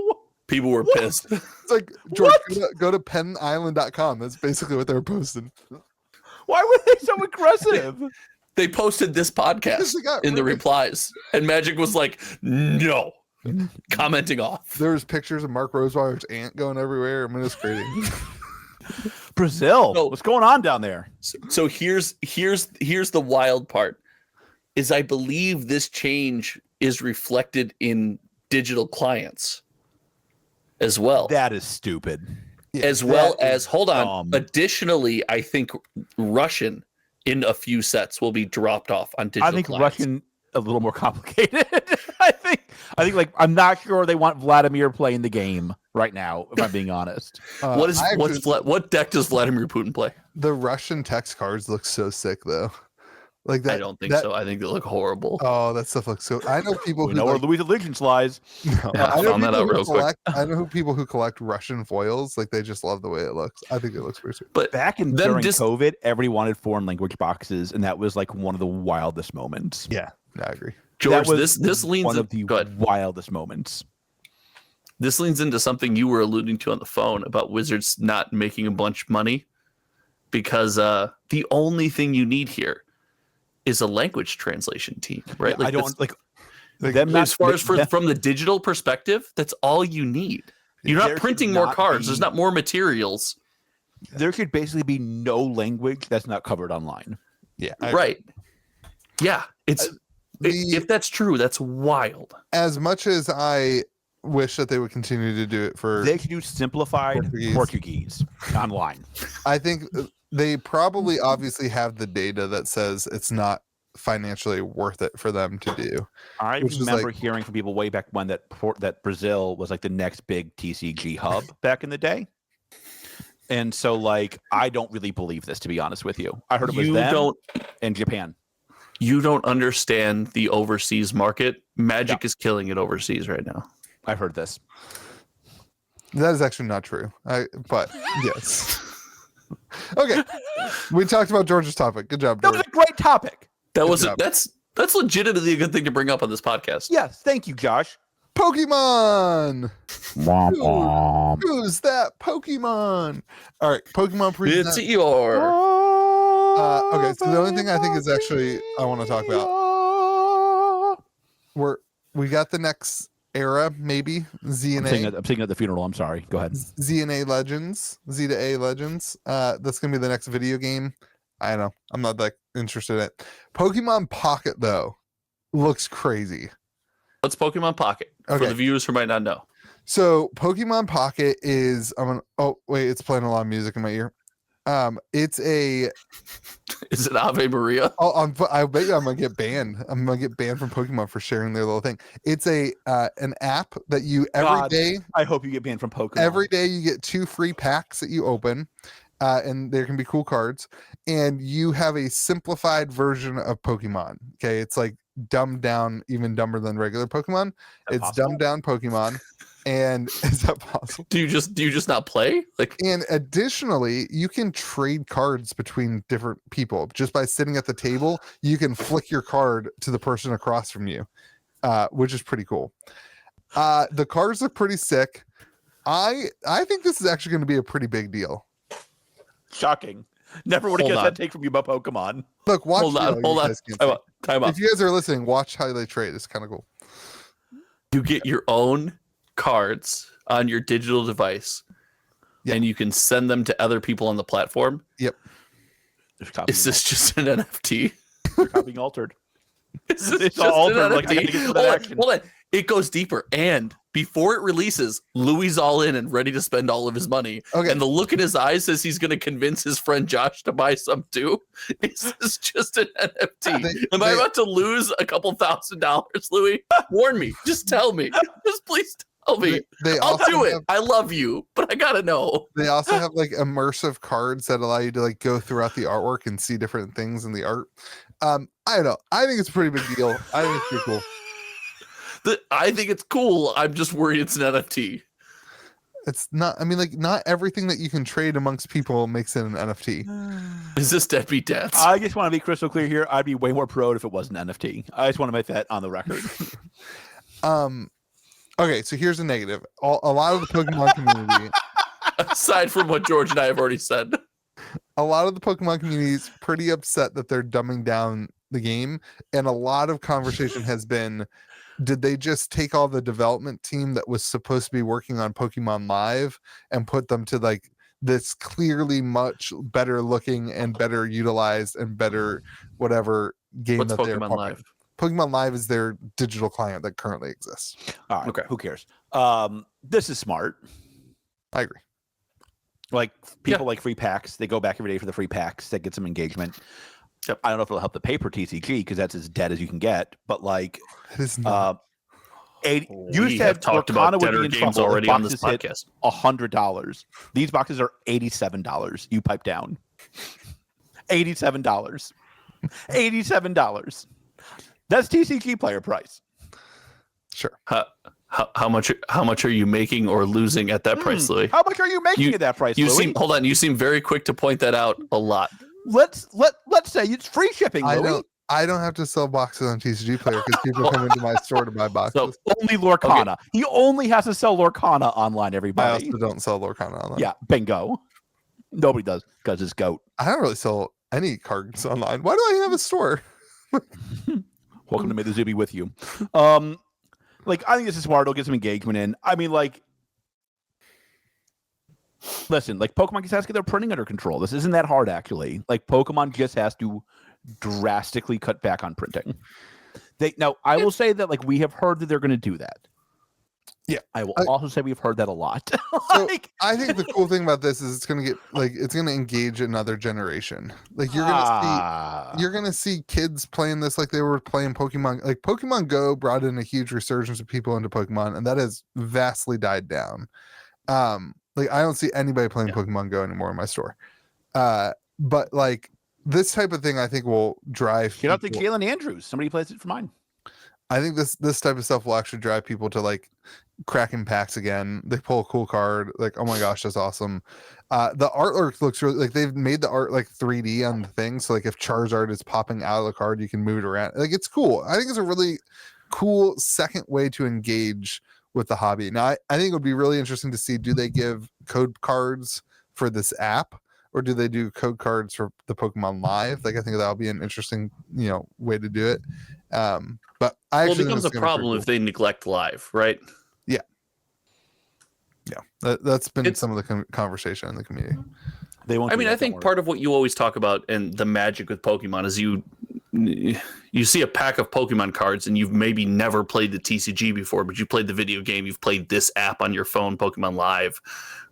People were pissed. It's like, George, go to penisland.com. That's basically what they were posting. Why were they so aggressive? They posted this podcast in the replies, and Magic was like, no. Commenting off. There was pictures of Mark Rosewater's aunt going everywhere. I mean, it's crazy. Brazil. What's going on down there? So here's the wild part is I believe this change is reflected in digital clients as well. That is stupid. As well as, hold on, additionally, I think Russian in a few sets will be dropped off on digital clients. Russian a little more complicated. I think I'm not sure they want Vladimir playing the game right now, if I'm being honest. What deck does Vladimir Putin play? The Russian text cards look so sick though. Like that, I don't think so. I think they look horrible. Oh, that stuff looks so. I know people who know where Louis' allegiance lies. No, yeah, I found that out real quick. I know people who collect Russian foils. Like they just love the way it looks. I think it looks pretty sweet. But during COVID, everybody wanted foreign language boxes, and that was like one of the wildest moments. Yeah, I agree. George, this leans one of the wildest moments. This leans into something you were alluding to on the phone about Wizards not making a bunch of money because the only thing you need here is a language translation team, right? Yeah, like I don't like them. As far as from the digital perspective, that's all you need. You're not printing more cards. There's not more materials. There should basically be no language that's not covered online. Yeah, right. Yeah, if that's true, that's wild. As much as I wish that they would continue to do it they should do simplified Portuguese online. I think they probably obviously have the data that says it's not financially worth it for them to do. I remember hearing from people way back when that Brazil was like the next big TCG hub back in the day. And so like I don't really believe this, to be honest with you. I heard it was them and Japan. You don't understand the overseas market. Magic is killing it overseas right now. I've heard this. That is actually not true. But yes. Okay. We talked about George's topic. Good job, George. That was a great topic. That's legitimately a good thing to bring up on this podcast. Yes, thank you, Josh. Pokemon. Who's that Pokemon? All right, Pokemon present. It's your. Okay, so the only thing I think is actually I want to talk about. We got the next era, maybe Z and A. I'm singing at the funeral. I'm sorry. Go ahead. Z and A Legends, Z to A Legends. That's gonna be the next video game. I don't know. I'm not that interested in it. Pokemon Pocket though looks crazy. What's Pokemon Pocket for the viewers who might not know? So Pokemon Pocket is oh wait, it's playing a lot of music in my ear. It's a. Is it Ave Maria? I bet you I'm gonna get banned. I'm gonna get banned from Pokemon for sharing their little thing. It's an app that you every day. I hope you get banned from Pokemon. Every day you get 2 free packs that you open, and there can be cool cards. And you have a simplified version of Pokemon. Okay, it's like dumbed down, even dumber than regular Pokemon. It's dumbed down Pokemon. And is that possible? Do you just not play? And additionally, you can trade cards between different people just by sitting at the table. You can flick your card to the person across from you, which is pretty cool. The cards look pretty sick. I think this is actually going to be a pretty big deal. Shocking. Never would have Hold guessed on. that take from you about Pokemon. Look, watch. Hold on, you hold on. guys can't Time see. out. Time out. If you guys are listening, watch how they trade. It's kind of cool. You get your own cards on your digital device, Yeah. and you can send them to other people on the platform. Yep. Is this just an NFT? They're being altered? Is this It's just all an altered. Like, I gotta NFT? get to that action. Hold on. It goes deeper. And before it releases, Louis all in and ready to spend all of his money. Okay. And the look in his eyes says he's going to convince his friend Josh to buy some too. Is this just an NFT? Am I about to lose a couple $1,000s, Louis? Warn me. Just tell me. Just please tell me. I'll also do it. have- I love you, but I got to know. They also have like immersive cards that allow you to like go throughout the artwork and see different things in the art. I don't know. I think it's a pretty big deal. I think it's pretty cool. I think it's cool. I'm just worried it's an NFT. It's not. I mean, like, not everything that you can trade amongst people makes it an NFT. Is this Deadbeat Dads? I just want to be crystal clear here. I'd be way more pro if it was an NFT. I just want to make that on the record. Okay, so here's a negative. A lot of the Pokemon community, Aside from what George and I have already said. a lot of the Pokemon community is pretty upset that they're dumbing down the game, and a lot of conversation has been, did they just take all the development team that was supposed to be working on Pokemon Live and put them to like this clearly much better looking and better utilized and better whatever game What's that they're Pokemon pumping? Live? Pokemon Live is their digital client that currently exists. All right. Okay. Who cares? This is smart. I agree. Like people like free packs. They go back every day for the free packs. That get some engagement. Yep. I don't know if it'll help the paper TCG because that's as dead as you can get. But like, It is not. you We said have talked about Lorcana would deader be in games trouble if already on this boxes hit podcast. $100. These boxes are $87. You pipe down. $87. $87. That's TCG player price. Sure. How much are you making or losing at that price, Louis? How much are you making at that price, You Louis? you seem very quick to point that out a lot. Let's say it's free shipping, Louis. I don't have to sell boxes on TCG Player because people come into my store to buy boxes. So Only Lorcana. He only has to sell Lorcana online, I everybody. also don't sell Lorcana online. Yeah, bingo. Nobody does because it's goat. I don't really sell any cards online. Why do I have a store? Welcome to May the Zoo be with you. Like, I think this is smart. It'll get some engagement in. I mean, like, listen, like, Pokemon just has to get their printing under control. This isn't that hard, actually. Like, Pokemon just has to drastically cut back on printing. I will say that, like, we have heard that they're going to do that. Yeah. I will also say we've heard that a lot. So I think the cool thing about this is it's going to get like it's going to engage another generation. Like you're going to see kids playing this like they were playing Pokemon. Like Pokemon Go brought in a huge resurgence of people into Pokemon, and that has vastly died down. Like I don't see anybody playing Pokemon Go anymore in my store. But like this type of thing, I think will drive. Get out to Kalen Andrews. Somebody plays it for mine. I think this type of stuff will actually drive people to like cracking packs again. They pull a cool card, like, oh my gosh, that's awesome. The artwork looks really like they've made the art like 3D on the thing. So like if Charizard is popping out of the card, you can move it around. Like it's cool. I think it's a really cool second way to engage with the hobby. Now I think it would be really interesting to see, do they give code cards for this app? Or do they do code cards for the Pokemon Live? Like I think that'll be an interesting, way to do it. But It becomes a problem if they neglect Live, right? Yeah, that's been some of the conversation in the community. They won't. I think part of what you always talk about and the magic with Pokemon is you see a pack of Pokemon cards and you've maybe never played the TCG before, but you played the video game, you've played this app on your phone, Pokemon Live,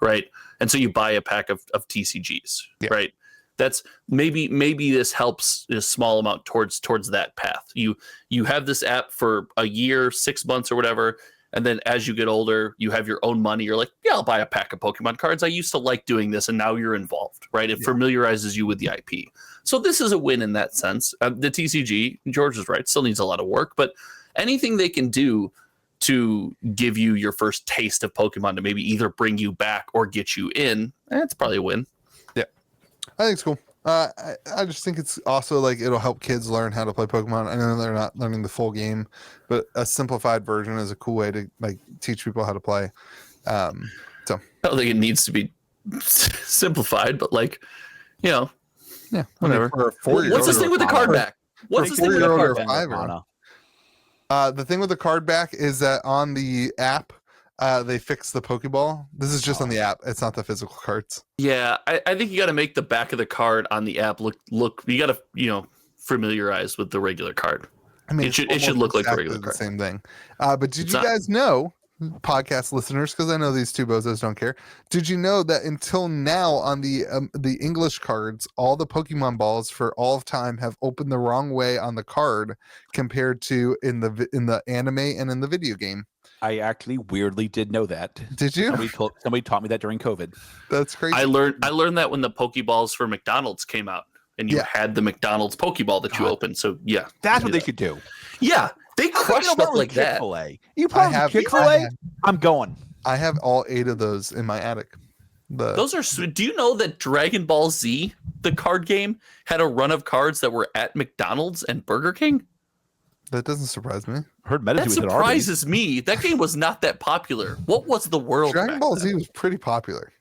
right? And so you buy a pack of TCGs, right? That's maybe this helps a small amount towards that path. You have this app for a year, 6 months or whatever, and then as you get older, you have your own money. You're like, yeah, I'll buy a pack of Pokemon cards. I used to like doing this, and now you're involved, right? It familiarizes you with the IP. So this is a win in that sense. The TCG, George is right, still needs a lot of work, but anything they can do to give you your first taste of Pokemon to maybe either bring you back or get you in, it's probably a win. Yeah, I think it's cool. I just think it's also like it'll help kids learn how to play Pokemon. I know they're not learning the full game, but a simplified version is a cool way to like teach people how to play. So I don't think it needs to be simplified, but like, Yeah, Whatever. For a 4-year-old. What's this thing with the card back? What's this thing with the 4-year-old or card back? 5-year-old. The thing with the card back is that on the app, they fixed the Pokeball. This is just on the app. It's not the physical cards. Yeah, I think you got to make the back of the card on the app look. You got to familiarize with the regular card. I mean, it should look like the regular the card. same thing. But did you guys know, podcast listeners, because I know these two bozos don't care, did you know that until now on the English cards, all the Pokemon balls for all of time have opened the wrong way on the card compared to in the anime and in the video game? I actually weirdly did know that. Did you? Somebody taught me that during COVID. That's crazy. I learned that when the Pokeballs for McDonald's came out, and you had the McDonald's Pokeball that you opened. So yeah, that's what they could do. Yeah, they crush stuff like that. Chick-fil-A. You probably Chick-fil-A. I'm going. I have all 8 of those in my attic. Those are sweet. Do you know that Dragon Ball Z, the card game, had a run of cards that were at McDonald's and Burger King? That doesn't surprise me. That surprises me. That game was not that popular. What was the world? Dragon Ball Z was pretty popular.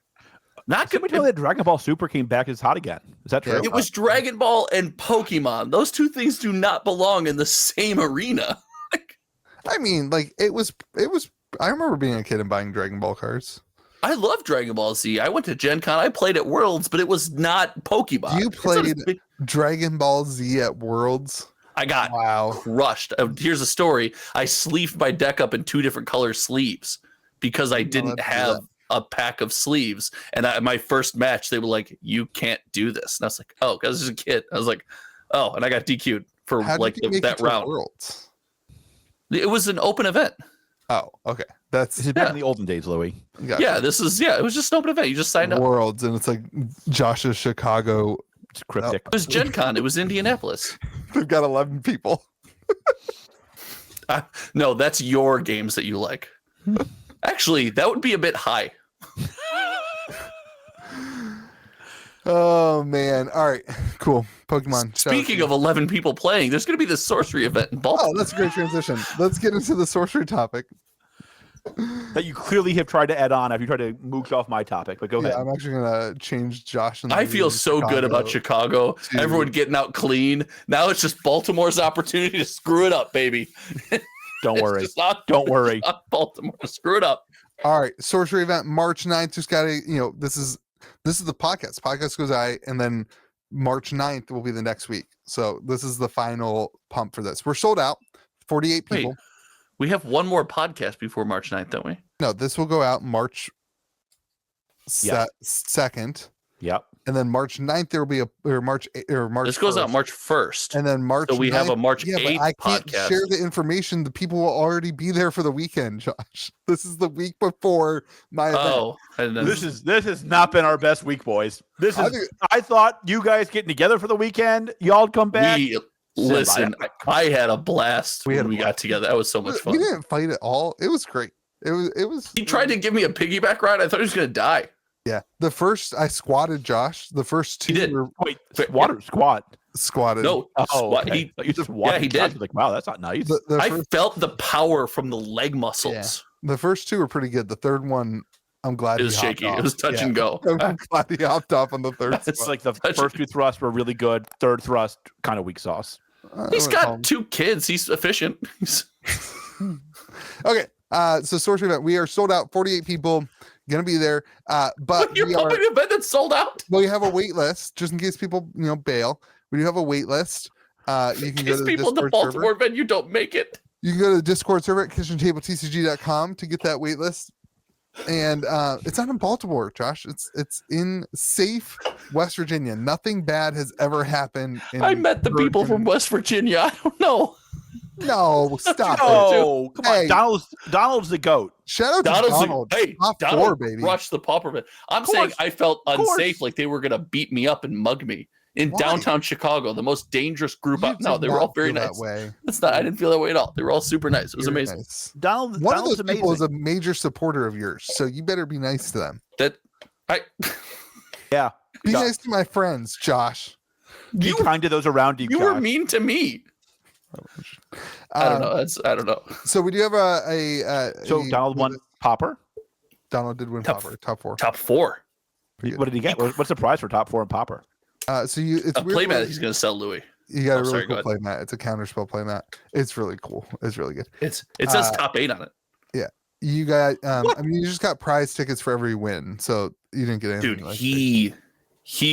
Not good. Tell that Dragon Ball Super came back as hot again. Is that true? It was Dragon Ball and Pokemon. Those two things do not belong in the same arena. I mean, like it was. I remember being a kid and buying Dragon Ball cards. I love Dragon Ball Z. I went to Gen Con. I played at Worlds, but it was not Pokemon. You played Dragon Ball Z at Worlds? I got crushed. Here's a story. I sleeved my deck up in 2 different color sleeves because I didn't have a pack of sleeves. And my first match, they were like, "You can't do this." And I was like, "Oh," because I was a kid. I was like, "Oh," and I got DQ'd for that round. Worlds? It was an open event. Oh, okay. This is back in the olden days, Louis. Gotcha. Yeah, it was just an open event. You just signed up. Worlds, and it's like Josh's Chicago. It's cryptic. It was Gen Con. It was Indianapolis. They've got 11 people. No, that's your games that you like. Actually, that would be a bit high. Oh man! All right, cool. Pokemon. Speaking of 11 people playing, there's going to be the sorcery event in Baltimore. Oh, that's a great transition. Let's get into the sorcery topic. That you clearly have tried to add on after you tried to mooch off my topic, but go ahead. I'm actually gonna change Josh. I feel so good about Chicago. Everyone getting out clean. Now it's just Baltimore's opportunity to screw it up, baby. Don't worry. Don't worry. Baltimore, screw it up. All right, sorcery event March 9th. Just gotta, this is the podcast. Podcast goes out, and then March 9th will be the next week. So this is the final pump for this. We're sold out. 48 people. Wait, we have one more podcast before March 9th, don't we? No, this will go out March 2nd. Yep. And then March 9th there will be March. This goes 1st. out March 1st. And then March. So we 9th, have a March 8th I can't podcast. share the information. The people will already be there for the weekend, Josh. This is the week before my event. Oh, and then, this has not been our best week, boys. I thought you guys getting together for the weekend, y'all come back. Listen, I had a blast when we got together. That was so much fun. We didn't fight at all. It was great. It was. He tried to give me a piggyback ride. I thought he was gonna die. Yeah, the first I squatted Josh. The first 2 he did. were squat. Squatted. No, squat. Okay. He just he did. Like, wow, that's not nice. I felt the power from the leg muscles. Yeah. The first 2 were pretty good. The third one, I'm glad it was shaky. It was touch and go. I'm glad he hopped off on the third. It's like the first 2 thrusts were really good. Third thrust, kind of weak sauce. He's got 2 kids. He's efficient. Okay. So sorcery event. We are sold out. 48 people gonna be there. But you're pumping an event that's sold out. Well, you have a wait list just in case people bail. We do have a wait list. You can go to the people in the Baltimore event. You don't make it. You can go to the Discord server at KitchenTableTCG.com to get that wait list. And it's not in Baltimore, Josh. It's in safe West Virginia. Nothing bad has ever happened. I met the people from West Virginia. I don't know. No, stop. No, come on. Donald's the GOAT. Shout out to Donald. Top Donald 4, baby. Crushed the pauper. I'm saying I felt unsafe, like they were gonna beat me up and mug me in downtown Chicago, the most dangerous group. No, they were all very nice. That's not. I didn't feel that way at all. They were all super nice. It was amazing. Nice. One of those people is a major supporter of yours, so you better be nice to them. Yeah. Be nice to my friends, Josh. Be kind to those around you. You were mean to me. I don't know. I don't know. So we do have So Donald won Popper. Donald did win Popper. Top 4. Top 4. What did he get? What's the prize for top 4 in Popper? So it's A weird. playmat he's gonna sell Louis. You got a really sorry, cool go ahead. playmat. It's a counterspell playmat. It's really cool. It's really good. It says top 8 on it. Yeah. You got I mean you just got prize tickets for every win. So you didn't get anything. Dude, like he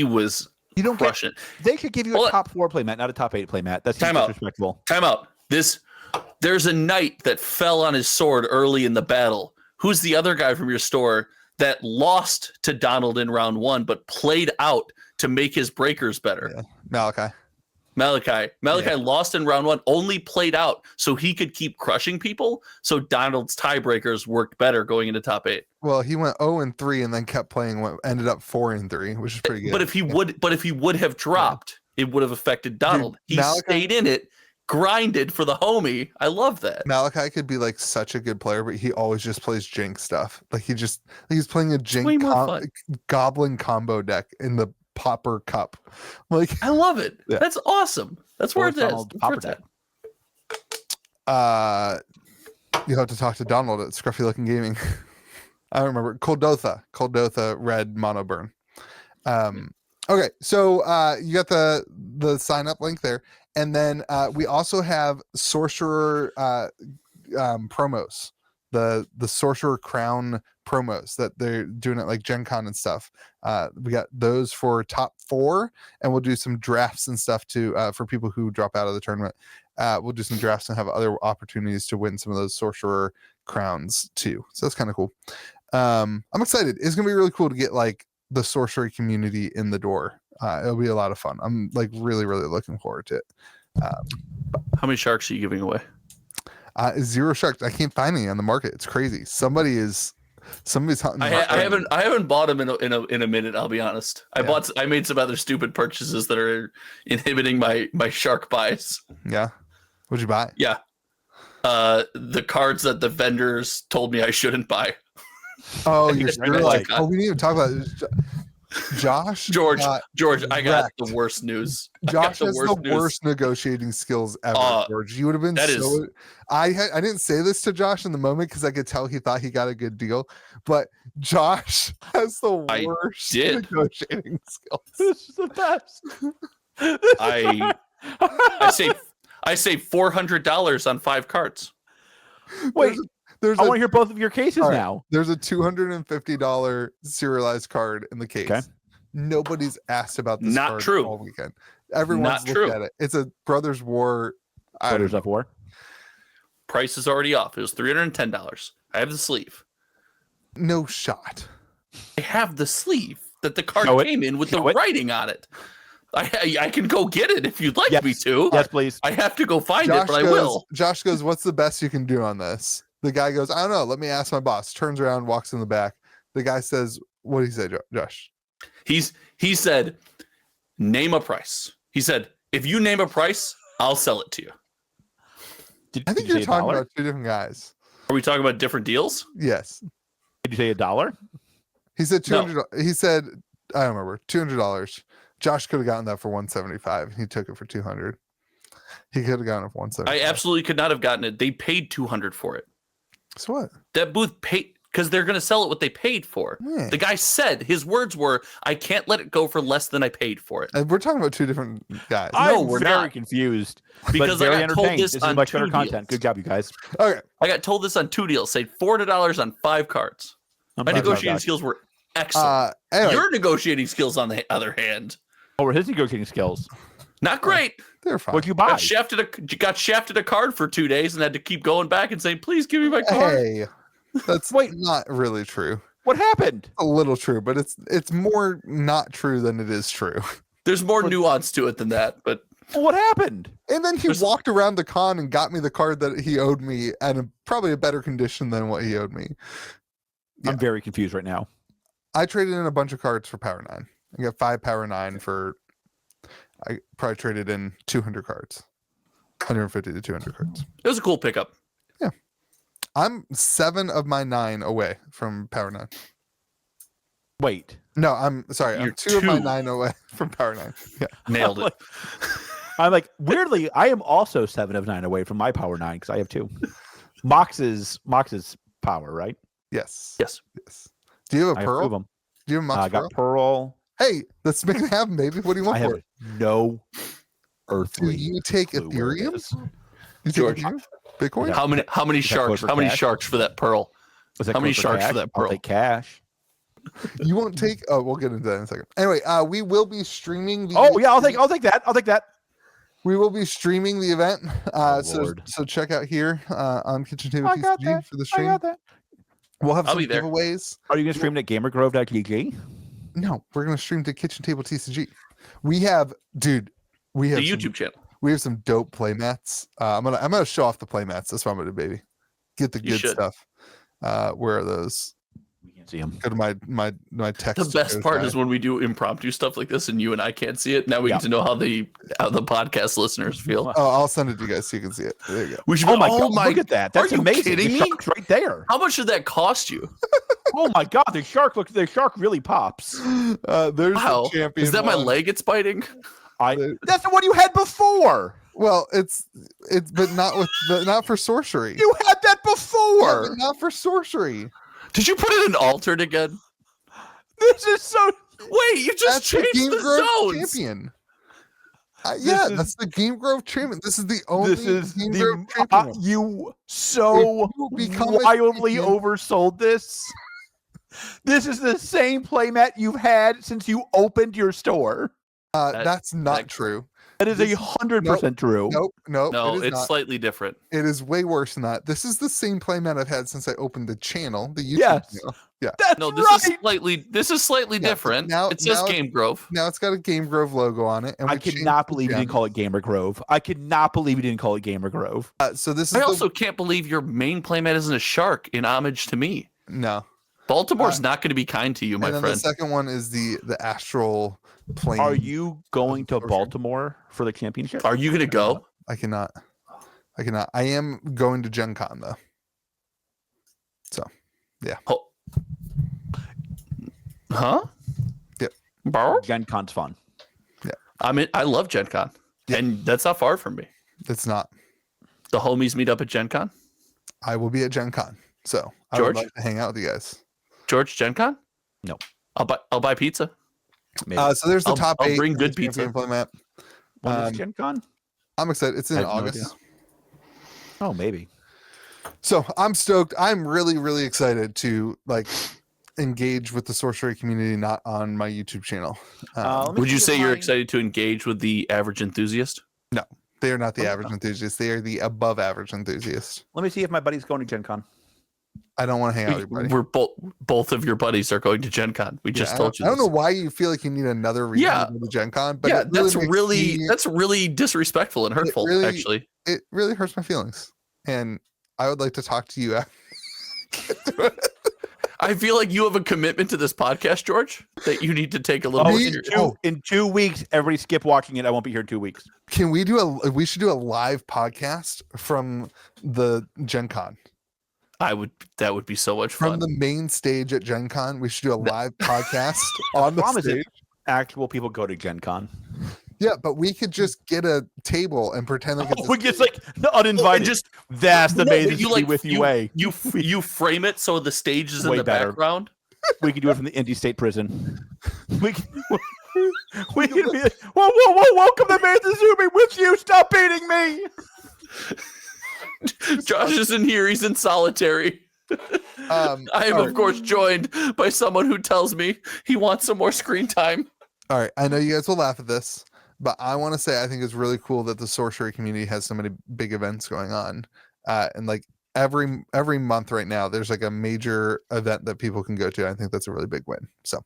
was You don't crushing. They could give you a top 4 playmat, not a top 8 playmat. That's disrespectful. Time out. There's a knight that fell on his sword early in the battle. Who's the other guy from your store that lost to Donald in round 1, but played out to make his breakers better? Yeah. Malachi lost in round 1, only played out so he could keep crushing people. So Donald's tiebreakers worked better going into top 8. Well, he went 0-3 and then kept playing. Ended up 4-3, which is pretty good. But if he would have dropped, it would have affected Donald. Dude, he stayed in it, grinded for the homie. I love that. Malachi could be like such a good player, but he always just plays Jinx stuff. Like he's playing a Jinx goblin combo deck in the Popper Cup. Like I love it. Yeah. That's awesome. That's where it is. You have to talk to Donald at Scruffy Looking Gaming. I remember Coldotha red mono burn. Okay, so you got the sign up link there, and then we also have sorcerer promos, the sorcerer crown promos that they're doing at like Gen Con and stuff. We got those for top 4, and we'll do some drafts and stuff too for people who drop out of the tournament. We'll do some drafts and have other opportunities to win some of those sorcerer crowns too. So that's kind of cool. I'm excited. It's gonna be really cool to get like the sorcery community in the door. It'll be a lot of fun. I'm like really looking forward to it. How many sharks are you giving away? 0 sharks. I can't find any on the market. It's crazy. Somebody's hunting. I haven't bought them in a minute. I'll be honest. I made some other stupid purchases that are inhibiting my shark buys. Yeah. What'd you buy? Yeah. The cards that the vendors told me I shouldn't buy. Oh, you're like, oh, we need to talk about this. George, I got the worst news. Josh has the worst negotiating skills ever. George, you would have been so. I didn't say this to Josh in the moment because I could tell he thought he got a good deal, but Josh has the worst negotiating skills. This is the best. I saved $400 on 5 cards. Wait. I want to hear both of your cases now. There's a $250 serialized card in the case. Okay. Nobody's asked about this card all weekend. Everyone's looked at it. It's a Brothers War. Brothers of War. Price is already off. It was $310. I have the sleeve. No shot. I have the sleeve that the card came in with the writing on it. I can go get it if you'd like me to. Yes, please. I have to go find it, but I will. Josh goes, "What's the best you can do on this?" The guy goes, "I don't know. Let me ask my boss." Turns around, walks in the back. The guy says, "What did he say, Josh?" He said, "Name a price." He said, "If you name a price, I'll sell it to you." I think you're talking about 2 different guys. Are we talking about different deals? Yes. Did you say $1? He said $200. No. He said, I don't remember, $200. Josh could have gotten that for $175. He took it for $200. He could have gotten it for $175. I absolutely could not have gotten it. They paid $200 for it. So what? That booth paid because they're going to sell it what they paid for. Yeah. The guy said his words were, "I can't let it go for less than I paid for it." And we're talking about 2 different guys. No, we're very confused. Because I got told this on much 2 better deals. content. Good job, you guys. Okay, I got told this on 2 deals. Say $400 on 5 cards. My negotiating skills were excellent. Anyway. Your negotiating skills, on the other hand, what were his negotiating skills? Not great. They're fine. What'd you buy? Got shafted a card for 2 days and had to keep going back and saying, "Please give me my card." Hey, that's not really true. What happened? A little true, but it's more not true than it is true. There's more nuance to it than that, but what happened? And then he walked around the con and got me the card that he owed me at probably a better condition than what he owed me. Yeah. I'm very confused right now. I traded in a bunch of cards for Power 9. I got 5 Power 9 for. I probably traded in 200 cards, 150 to 200 cards. It was a cool pickup. Yeah, I'm 7 of my 9 away from Power 9. Wait, no, I'm sorry. I'm 2 of my 9 away from Power 9. Yeah, nailed it. I'm like, weirdly, I am also 7 of 9 away from my Power 9 because I have 2. Mox's Power, right? Yes. Yes. Do you have a I Pearl? have 2 of them. Do you have Mox I got Pearl. Hey, let's make it happen, baby. What do you want I for have it? no Do earthly. you take clue where it Ethereum? is. You take George. Ethereum? Bitcoin? Yeah. How many Is that code sharks? for How many cash? sharks for that pearl? Was that How many code for sharks for cash? that I'll pearl? take cash. You won't take. Oh, we'll get into that in a second. Anyway, we will be streaming the. Oh yeah, I'll take that. I'll take that. We will be streaming the event. So Lord. check out here on Kitchen Table I got TCG that. for the I stream. got that. We'll have I'll some be there. Giveaways. Are you gonna stream it at gamergrove.gg? No, we're gonna stream to Kitchen Table TCG. We have, dude. We have The some, YouTube channel. We have some dope playmats. I'm gonna show off the playmats. That's what I'm gonna do, baby. Get the You good should. stuff. Where are those? We can't see them. Go to my text. The best part is when we do impromptu stuff like this, and you and I can't see it. Now we get to know how the podcast listeners feel. Oh, I'll send it to you guys so you can see it. There you go. We should. Oh my god! Look at that. That's Are you amazing. kidding the me? shark's right there. How much did that cost you? Oh my god! The shark really pops. There's Wow. the champion. Is that my one. leg it's biting? That's the one you had before. Well, it's but not for sorcery. You had that Yeah, before. but not for sorcery. Did you put it in altered again? This is so. Wait, you just That's the changed Game the Grove zones. champion. Yeah, is- that's the Game Grove champion. This is the only This is Game Grove the champion. one. you so If you become a wildly champion- oversold this. This is the same playmat you've had since you opened your store. That's not that- true. That is 100% true. Nope. No, it is it's not. slightly different. It is way worse than that. This is the same playmat I've had since I opened the channel, the YouTube Yes. channel. Yeah. That's No, this right. is slightly Yeah, different. now- It says now- Game Grove. Now it's got a Game Grove logo on it. And I we changed cannot the believe you didn't gem. call it Gamer Grove. I could not believe you didn't call it Gamer Grove. So this is I also can't believe your main playmat isn't a shark in homage to me. no. Baltimore's not going to be kind to you, my And then friend. the second one is the astral plane. Are you going to Sorcery. Baltimore for the championship? Are you going to go? I cannot. I am going to Gen Con though. So, yeah. Oh. Huh? Yep. Bro? Gen Con's fun. I love Gen Con. Yeah. And that's not far from me. It's not. The homies meet up at Gen Con. I will be at Gen Con. So I George? would like to hang out with you guys. George, Gen Con? No. I'll buy pizza. Maybe. So there's the I'll- top I'll 8. bring for the good pizza. champion playmat. When is um, Gen Con? I'm excited. It's in I have no August. idea. Oh, maybe. So I'm stoked. I'm really, really excited to engage with the sorcery community, not on my YouTube channel. Let me Would you see say if you're mine- excited to engage with the average enthusiast? They are not the Oh, average enthusiast. They are the above average enthusiast. Let me see if my buddy's going to Gen Con. I don't want to hang out with your buddy. We're both of your buddies are going to Gen Con. We just Yeah, told you I don't this. know why you feel like you need another reason Yeah. to go to Gen Con, but Yeah, it that's makes really me- that's really disrespectful and hurtful, really- actually. it really hurts my feelings. And I would like to talk to you after. I feel like you have a commitment to this podcast, George, that you need to take a little Oh, more Me? serious. in 2 weeks, everybody skip watching it. I won't be here in 2 weeks. Can we we should do a live podcast from the Gen Con. That would be so much From fun. the main stage at Gen Con. We should do a live podcast on the Promise stage. it. Actual people go to Gen Con. Yeah, but we could just get a table and pretend like it's We just uninvited. just That's the No, but amazing with you way. you frame it so the stage is in Way the better. background. We could do it from the Indy State Prison. We can be like, whoa, welcome to Manzazumi with you. Stop beating me. Josh isn't here, he's in solitary. I am all of course joined by someone who tells me he wants some more screen time. All right, I know you guys will laugh at this, but I want to say I think it's really cool that the sorcery community has so many big events going on, and every month right now there's a major event that people can go to. I think that's a really big win. So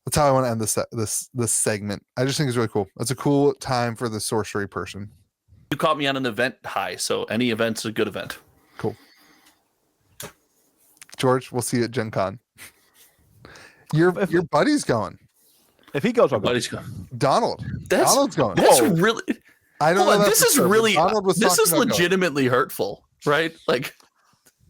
that's how I want to end this segment. I just think it's really cool. It's a cool time for the sorcery person. You caught me on an event high, so any event's a good event. Cool. George, we'll see you at Gen Con. Your buddy's going. If he goes, I'll go. Buddy's go. Donald's going. That's Whoa. really I don't hold know. on, that this for is sure, but really Donald was this talking is about going. legitimately hurtful, right? Like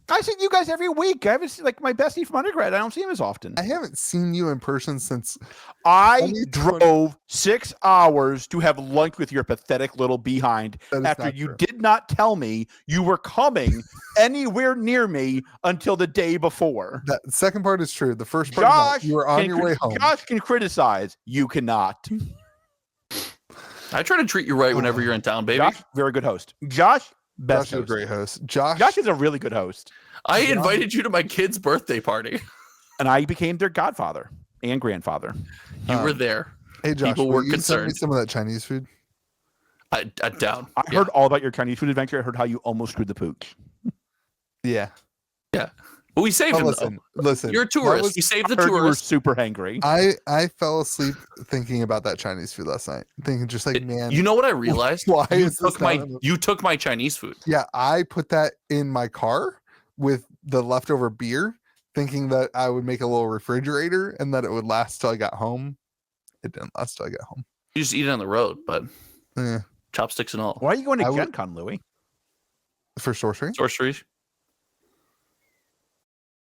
I see you guys every week. I haven't seen like my bestie from undergrad. I don't see him as often. I haven't seen you in person since I drove 6 hours to have lunch with your pathetic little behind after you did not tell me you were coming anywhere near me until the day before. That second part is true. The first part, you were on your way home. Josh can criticize. You cannot. I try to treat you right whenever you're in town, baby. Josh, very good host. Josh, best Josh is a great host. Josh is a really good host. I invited you to my kid's birthday party. And I became their godfather and grandfather. You were there. Hey, Josh, people were concerned. Send me some of that Chinese food? I down. I heard all about your Chinese food adventure. I heard how you almost screwed the pooch. Yeah. Yeah. But we saved him, listen. You're a tourist. You saved the tourist. You were super hangry. I fell asleep thinking about that Chinese food last night. Thinking just like, man. You know what I realized? Why you took my Chinese food. Yeah, I put that in my car with the leftover beer, thinking that I would make a little refrigerator and that it would last till I got home. It didn't last till I got home. You just eat it on the road, but chopsticks and all. Why are you going to Gen Con, Louis? For sorcery? Sorcery.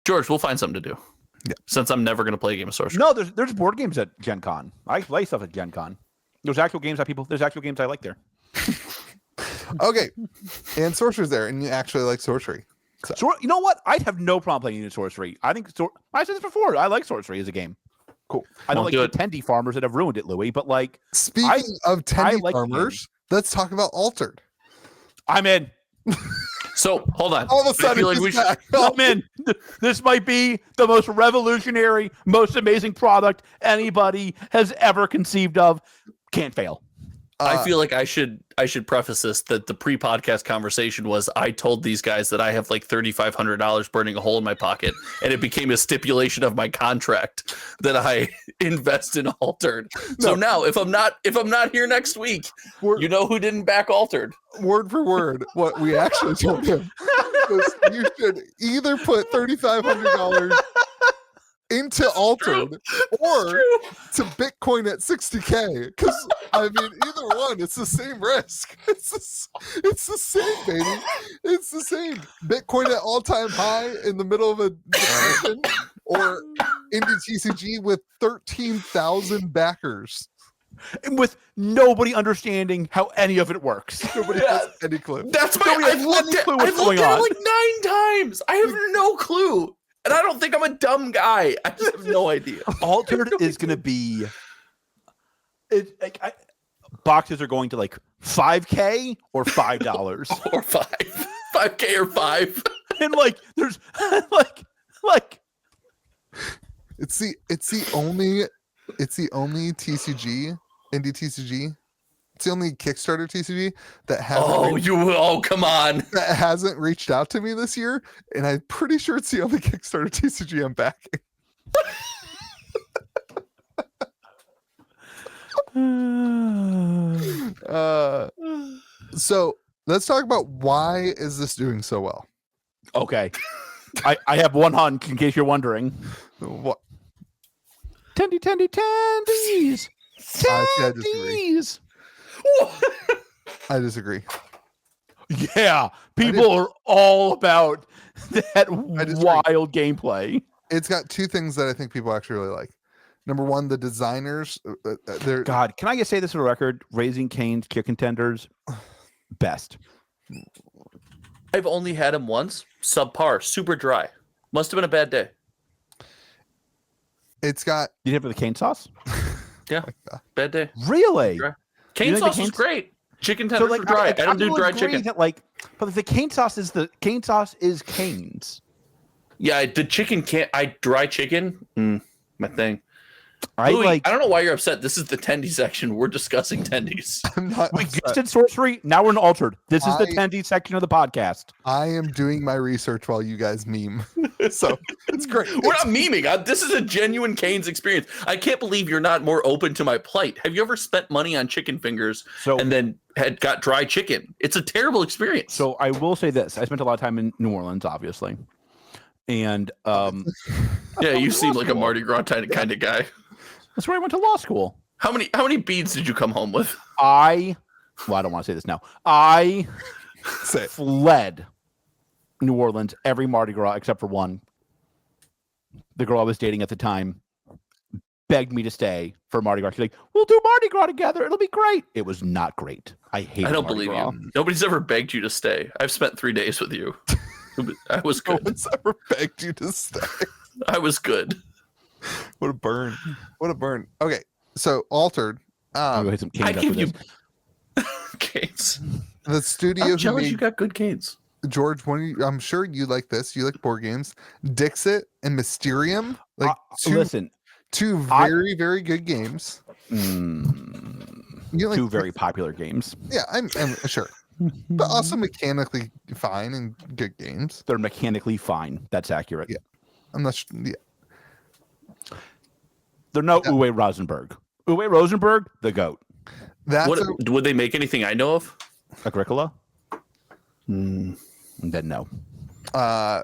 George, we'll find something to do. Yeah. Since I'm never going to play a game of sorcery. No, there's board games at Gen Con. I play stuff at Gen Con. There's actual games I like there. Okay. And sorcery's there, and you actually like sorcery. So you know what? I'd have no problem playing sorcery. I think I said this before. I like sorcery as a game. Cool. I don't like the Tendy farmers that have ruined it, Louis. But like, speaking of Tendy farmers, let's talk about Altered. I'm in. So hold on. All of a sudden, I'm in. This might be the most revolutionary, most amazing product anybody has ever conceived of. Can't fail. I feel like I should preface this that the pre-podcast conversation was I told these guys that I have like $3,500 burning a hole in my pocket, and it became a stipulation of my contract that I invest in Altered. So now if I'm not here next week, you know who didn't back Altered. Word for word, what we actually told him was you should either put $3,500 into Altered or to Bitcoin at 60K, because I mean either one, it's the same risk. It's the same, baby. It's the same. Bitcoin at all-time high in the middle of a depression, or into TCG with 13,000 backers. And with nobody understanding how any of it works. Nobody has any clue. That's my I've looked at it like 9 times. I have no clue. And I don't think I'm a dumb guy. I just have no idea. Altered is going to be... boxes are going to like 5K or $5. Or 5K or 5. And like, there's like... It's the only TCG, indie TCG. It's the only Kickstarter TCG that hasn't. Come on! That hasn't reached out to me this year, and I'm pretty sure it's the only Kickstarter TCG I'm backing. So let's talk about why is this doing so well? Okay, I have one hunch in case you're wondering. What? Tendies. Tendies. I disagree. Yeah, people are all about that wild gameplay. It's got two things that I think people actually really like. Number one, the designers. God, can I just say this for the record? Raising Cane's Chicken Tenders, best. I've only had them once. Subpar, super dry. Must have been a bad day. It's got. You did it for the cane sauce? Yeah, bad day. Really? Cane sauce is great. Chicken tenders are dry. I don't do dry chicken. But the cane sauce is Cane's. Yeah, the chicken can't. Dry chicken. My thing. Louis, I don't know why you're upset. This is the Tendy section. We're discussing tendies. I'm not. We just did sorcery. Now we're in Altered. This is the Tendy section of the podcast. I am doing my research while you guys meme. So it's great. We're not memeing. This is a genuine Cane's experience. I can't believe you're not more open to my plight. Have you ever spent money on chicken fingers and then got dry chicken? It's a terrible experience. So I will say this. I spent a lot of time in New Orleans, obviously. And yeah, you seem like a Mardi Gras kind of guy. That's where I went to law school. How many beads did you come home with? I don't want to say this now. I fled New Orleans every Mardi Gras except for one. The girl I was dating at the time begged me to stay for Mardi Gras. She's like, "We'll do Mardi Gras together. It'll be great." It was not great. I hate. I don't Mardi believe Gras. you. Nobody's ever begged you to stay. I've spent 3 days with you. I was No good. one's ever begged you to stay. I was good. What a burn. What a burn. Okay. So Altered. I'm gonna hit some I canes give after you this. games. The studio I'm who jealous made you got good games. George, I'm sure you like this. You like board games. Dixit and Mysterium. Like Listen, two very, very good games. You like two very popular games. Yeah, I'm sure. But also mechanically fine and good games. They're mechanically fine. That's accurate. Yeah. I'm not sure. Yeah. They're no Uwe Rosenberg. Uwe Rosenberg, the GOAT. Would they make anything I know of? Agricola? Then no.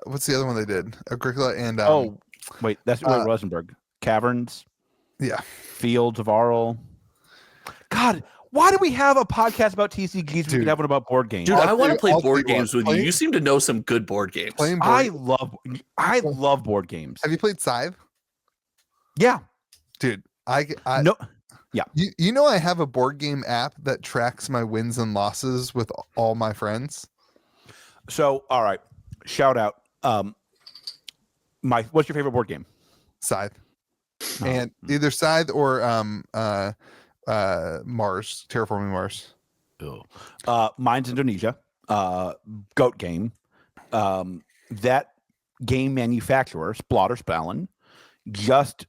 What's the other one they did? Agricola and wait, that's Uwe Rosenberg. Caverns. Yeah. Fields of Arl. God, why do we have a podcast about TCGs? We could have one about board games. Dude, I want to play I'll board tell you games what, with you. You seem to know some good board games. I love board games. Have you played Scythe? Yeah. Dude, I no. Yeah. You know I have a board game app that tracks my wins and losses with all my friends. So, all right. Shout out. What's your favorite board game? Scythe. And either Scythe or Mars, Terraforming Mars. Mine's Indonesia. Goat game. That game manufacturer, Splotter Spellen, just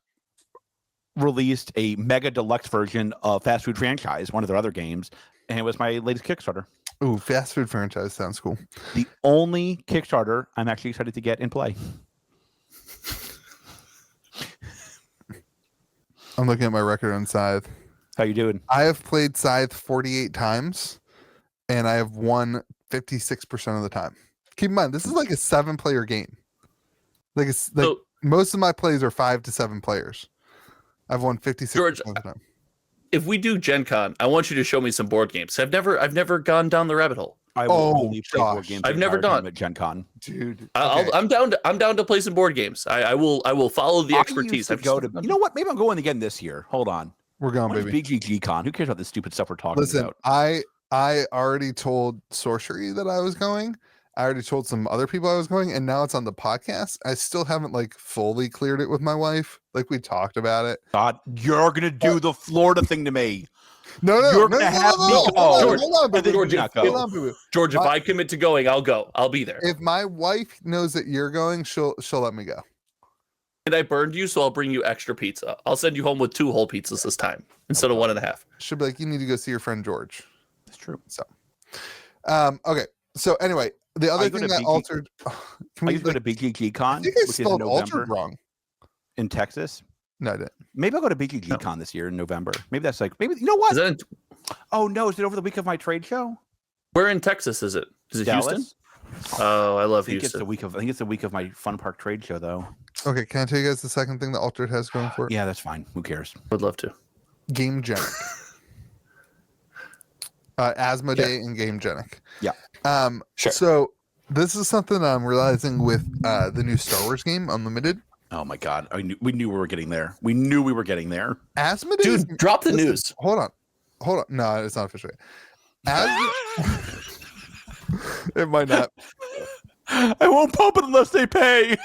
released a mega deluxe version of Fast Food Franchise, one of their other games, and it was my latest Kickstarter. Ooh, Fast Food Franchise sounds cool. The only Kickstarter I'm actually excited to get in play. I'm looking at my record on Scythe. How you doing? I have played Scythe 48 times, and I have won 56% of the time. Keep in mind, this is like a 7-player game. Most of my plays are 5 to 7 players. I've won 56% George, of the time. If we do Gen Con, I want you to show me some board games. I've never gone down the rabbit hole. I've never done at Gen Con. Dude. Okay. I'm down to play some board games. I will follow the expertise. You know what? Maybe I'm going again this year. Hold on. We're going, baby. BGG Con. Who cares about this stupid stuff we're talking about? I already told Sorcery that I was going. I already told some other people I was going, and now it's on the podcast. I still haven't fully cleared it with my wife. We talked about it. God, you're gonna do the Florida thing to me. No, you're gonna have me go. George, if I commit to going, I'll go. I'll be there. If my wife knows that you're going, she'll let me go. And I burned you, so I'll bring you extra pizza. I'll send you home with 2 whole pizzas this time instead of 1.5. She'll be like, you need to go see your friend George. That's true. So, okay. So anyway, the other thing that altered. Can we go to BGG Con? I think I spelled altered wrong. In Texas? No, I didn't. Maybe I'll go to BGG Con this year in November. Maybe that's you know what? Oh no, is it over the week of my trade show? Where in Texas is it? Is it Dallas? Houston? Oh, I love Houston. Houston. I think it's the week of my Fun Park trade show though. Okay, can I tell you guys the second thing that Altered has going for it? Yeah, that's fine. Who cares? Would love to. Gamegenic. Asmodee and Gamegenic. Yeah. Sure. So this is something I'm realizing with the new Star Wars game, Unlimited. Oh my God! We knew we were getting there. We knew we were getting there. Asmodee. Dude, drop the news. Hold on. No, it's not official. It might not. I won't pump it unless they pay.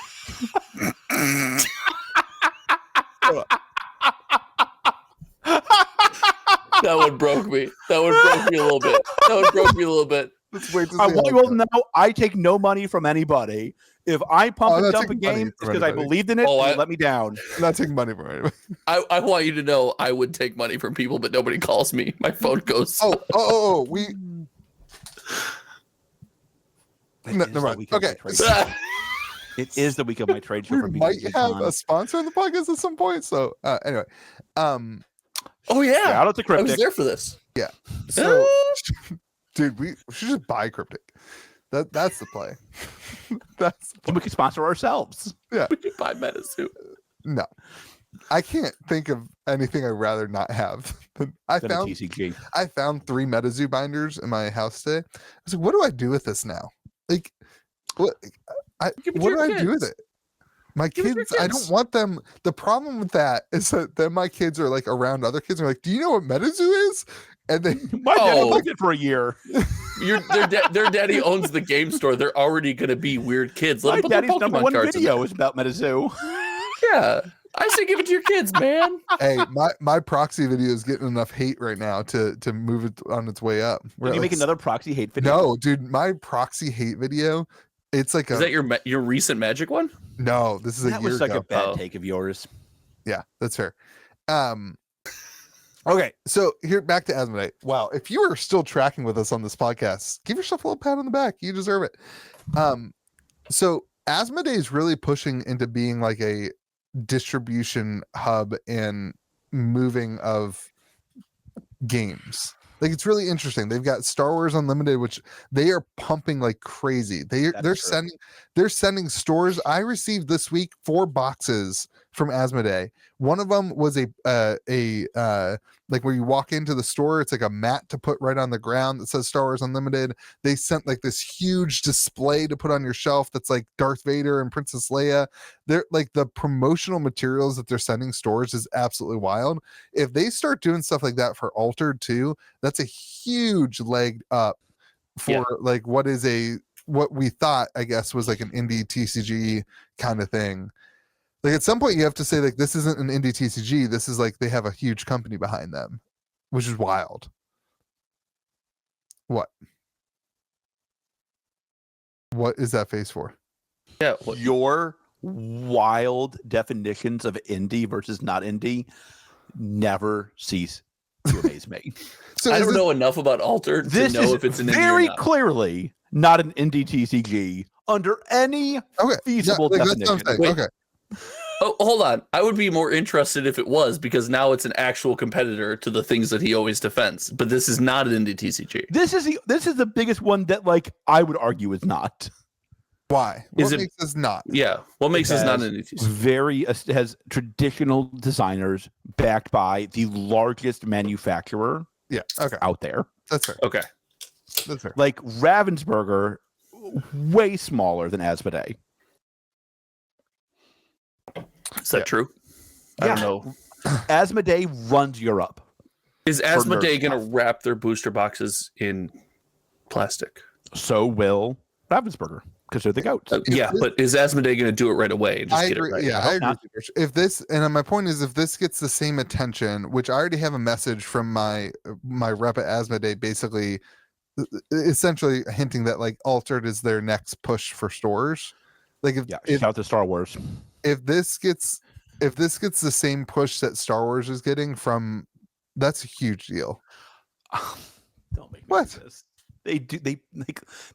That one broke me. That one broke me a little bit. Let's wait to see I want you all to know I take no money from anybody. If I pump and dump a game, it's because I believed in it and you let me down. I'm not taking money from anybody. I want you to know I would take money from people, but nobody calls me. My phone goes. We. Never mind. Okay. It is the week of my trade show. We might have a sponsor in the podcast at some point. So anyway. Oh yeah. Shout out to Cryptic. I was there for this. Yeah. So, dude, we should just buy Cryptic. That's the play. We could sponsor ourselves. Yeah. We could buy MetaZoo. No. I can't think of anything I'd rather not have. I found TCG. I found 3 MetaZoo binders in my house today. I was like, what do I do with this now? What? Give it to What your do I do with kids. it? My Give it to your kids, I don't kids. want them. The problem with that is that then my kids are like around other kids and are like, do you know what MetaZoo is? And they My dad Oh. liked it for a year. Their daddy owns the game store. They're already gonna be weird kids. Let My them put their daddy's number Pokemon one cards in video there. is about MetaZoo. Yeah, I say give it to your kids, man. hey, my proxy video is getting enough hate right now to move it on its way up. We're Can you at, make like, another proxy hate video? No, dude, my proxy hate video. It's like Is that your recent Magic one? no, this is a That year was such ago. a bad Oh. take of yours. Yeah, that's fair. Okay, so here back to Asmodee. Wow, if you are still tracking with us on this podcast, give yourself a little pat on the back. You deserve it. So Asmodee is really pushing into being like a distribution hub and moving of games. Like it's really interesting. They've got Star Wars Unlimited, which they are pumping like crazy. They're true. sending stores. I received this week 4 boxes from Asmodee. One of them was a like where you walk into the store, it's like a mat to put right on the ground that says Star Wars Unlimited. They sent like this huge display to put on your shelf that's like Darth Vader and Princess Leia. They're like the promotional materials that they're sending stores is absolutely wild. If they start doing stuff like that for Altered too, that's a huge leg up for like what we thought, I guess, was like an indie TCG kind of thing. Like at some point you have to say like this isn't an indie TCG, this is like they have a huge company behind them, which is wild. What is that face for? Yeah. Your wild definitions of indie versus not indie never cease to amaze me. So I don't know enough about Altered to This know is if it's an indie very or not. clearly not an indie TCG under any feasible that's what definition. I'm saying. Okay. Oh, hold on. I would be more interested if it was, because now it's an actual competitor to the things that he always defends. But this is not an indie TCG. This is the biggest one that like I would argue is not. Why? Is What it- makes this not? Yeah. What makes this not has an indie TCG? It has traditional designers backed by the largest manufacturer Yeah. Okay. out there. That's fair. Okay. That's fair. Like Ravensburger, way smaller than Asmodee. Is that true? I don't know. Asmodee runs Europe. Is For Asmodee nerd going to wrap their booster boxes in plastic? So will Ravensburger because they're the goats. Yeah, but is Asmodee going to do it right away and just I get agree. it right? Yeah, I I hope agree. not. with you. If this, and my point is, if this gets the same attention, which I already have a message from my rep at Asmodee, basically, essentially hinting that like Altered is their next push for stores. Like if shout out to Star Wars. if this gets the same push that Star Wars is getting from, that's a huge deal. Don't make me What? do this. They do.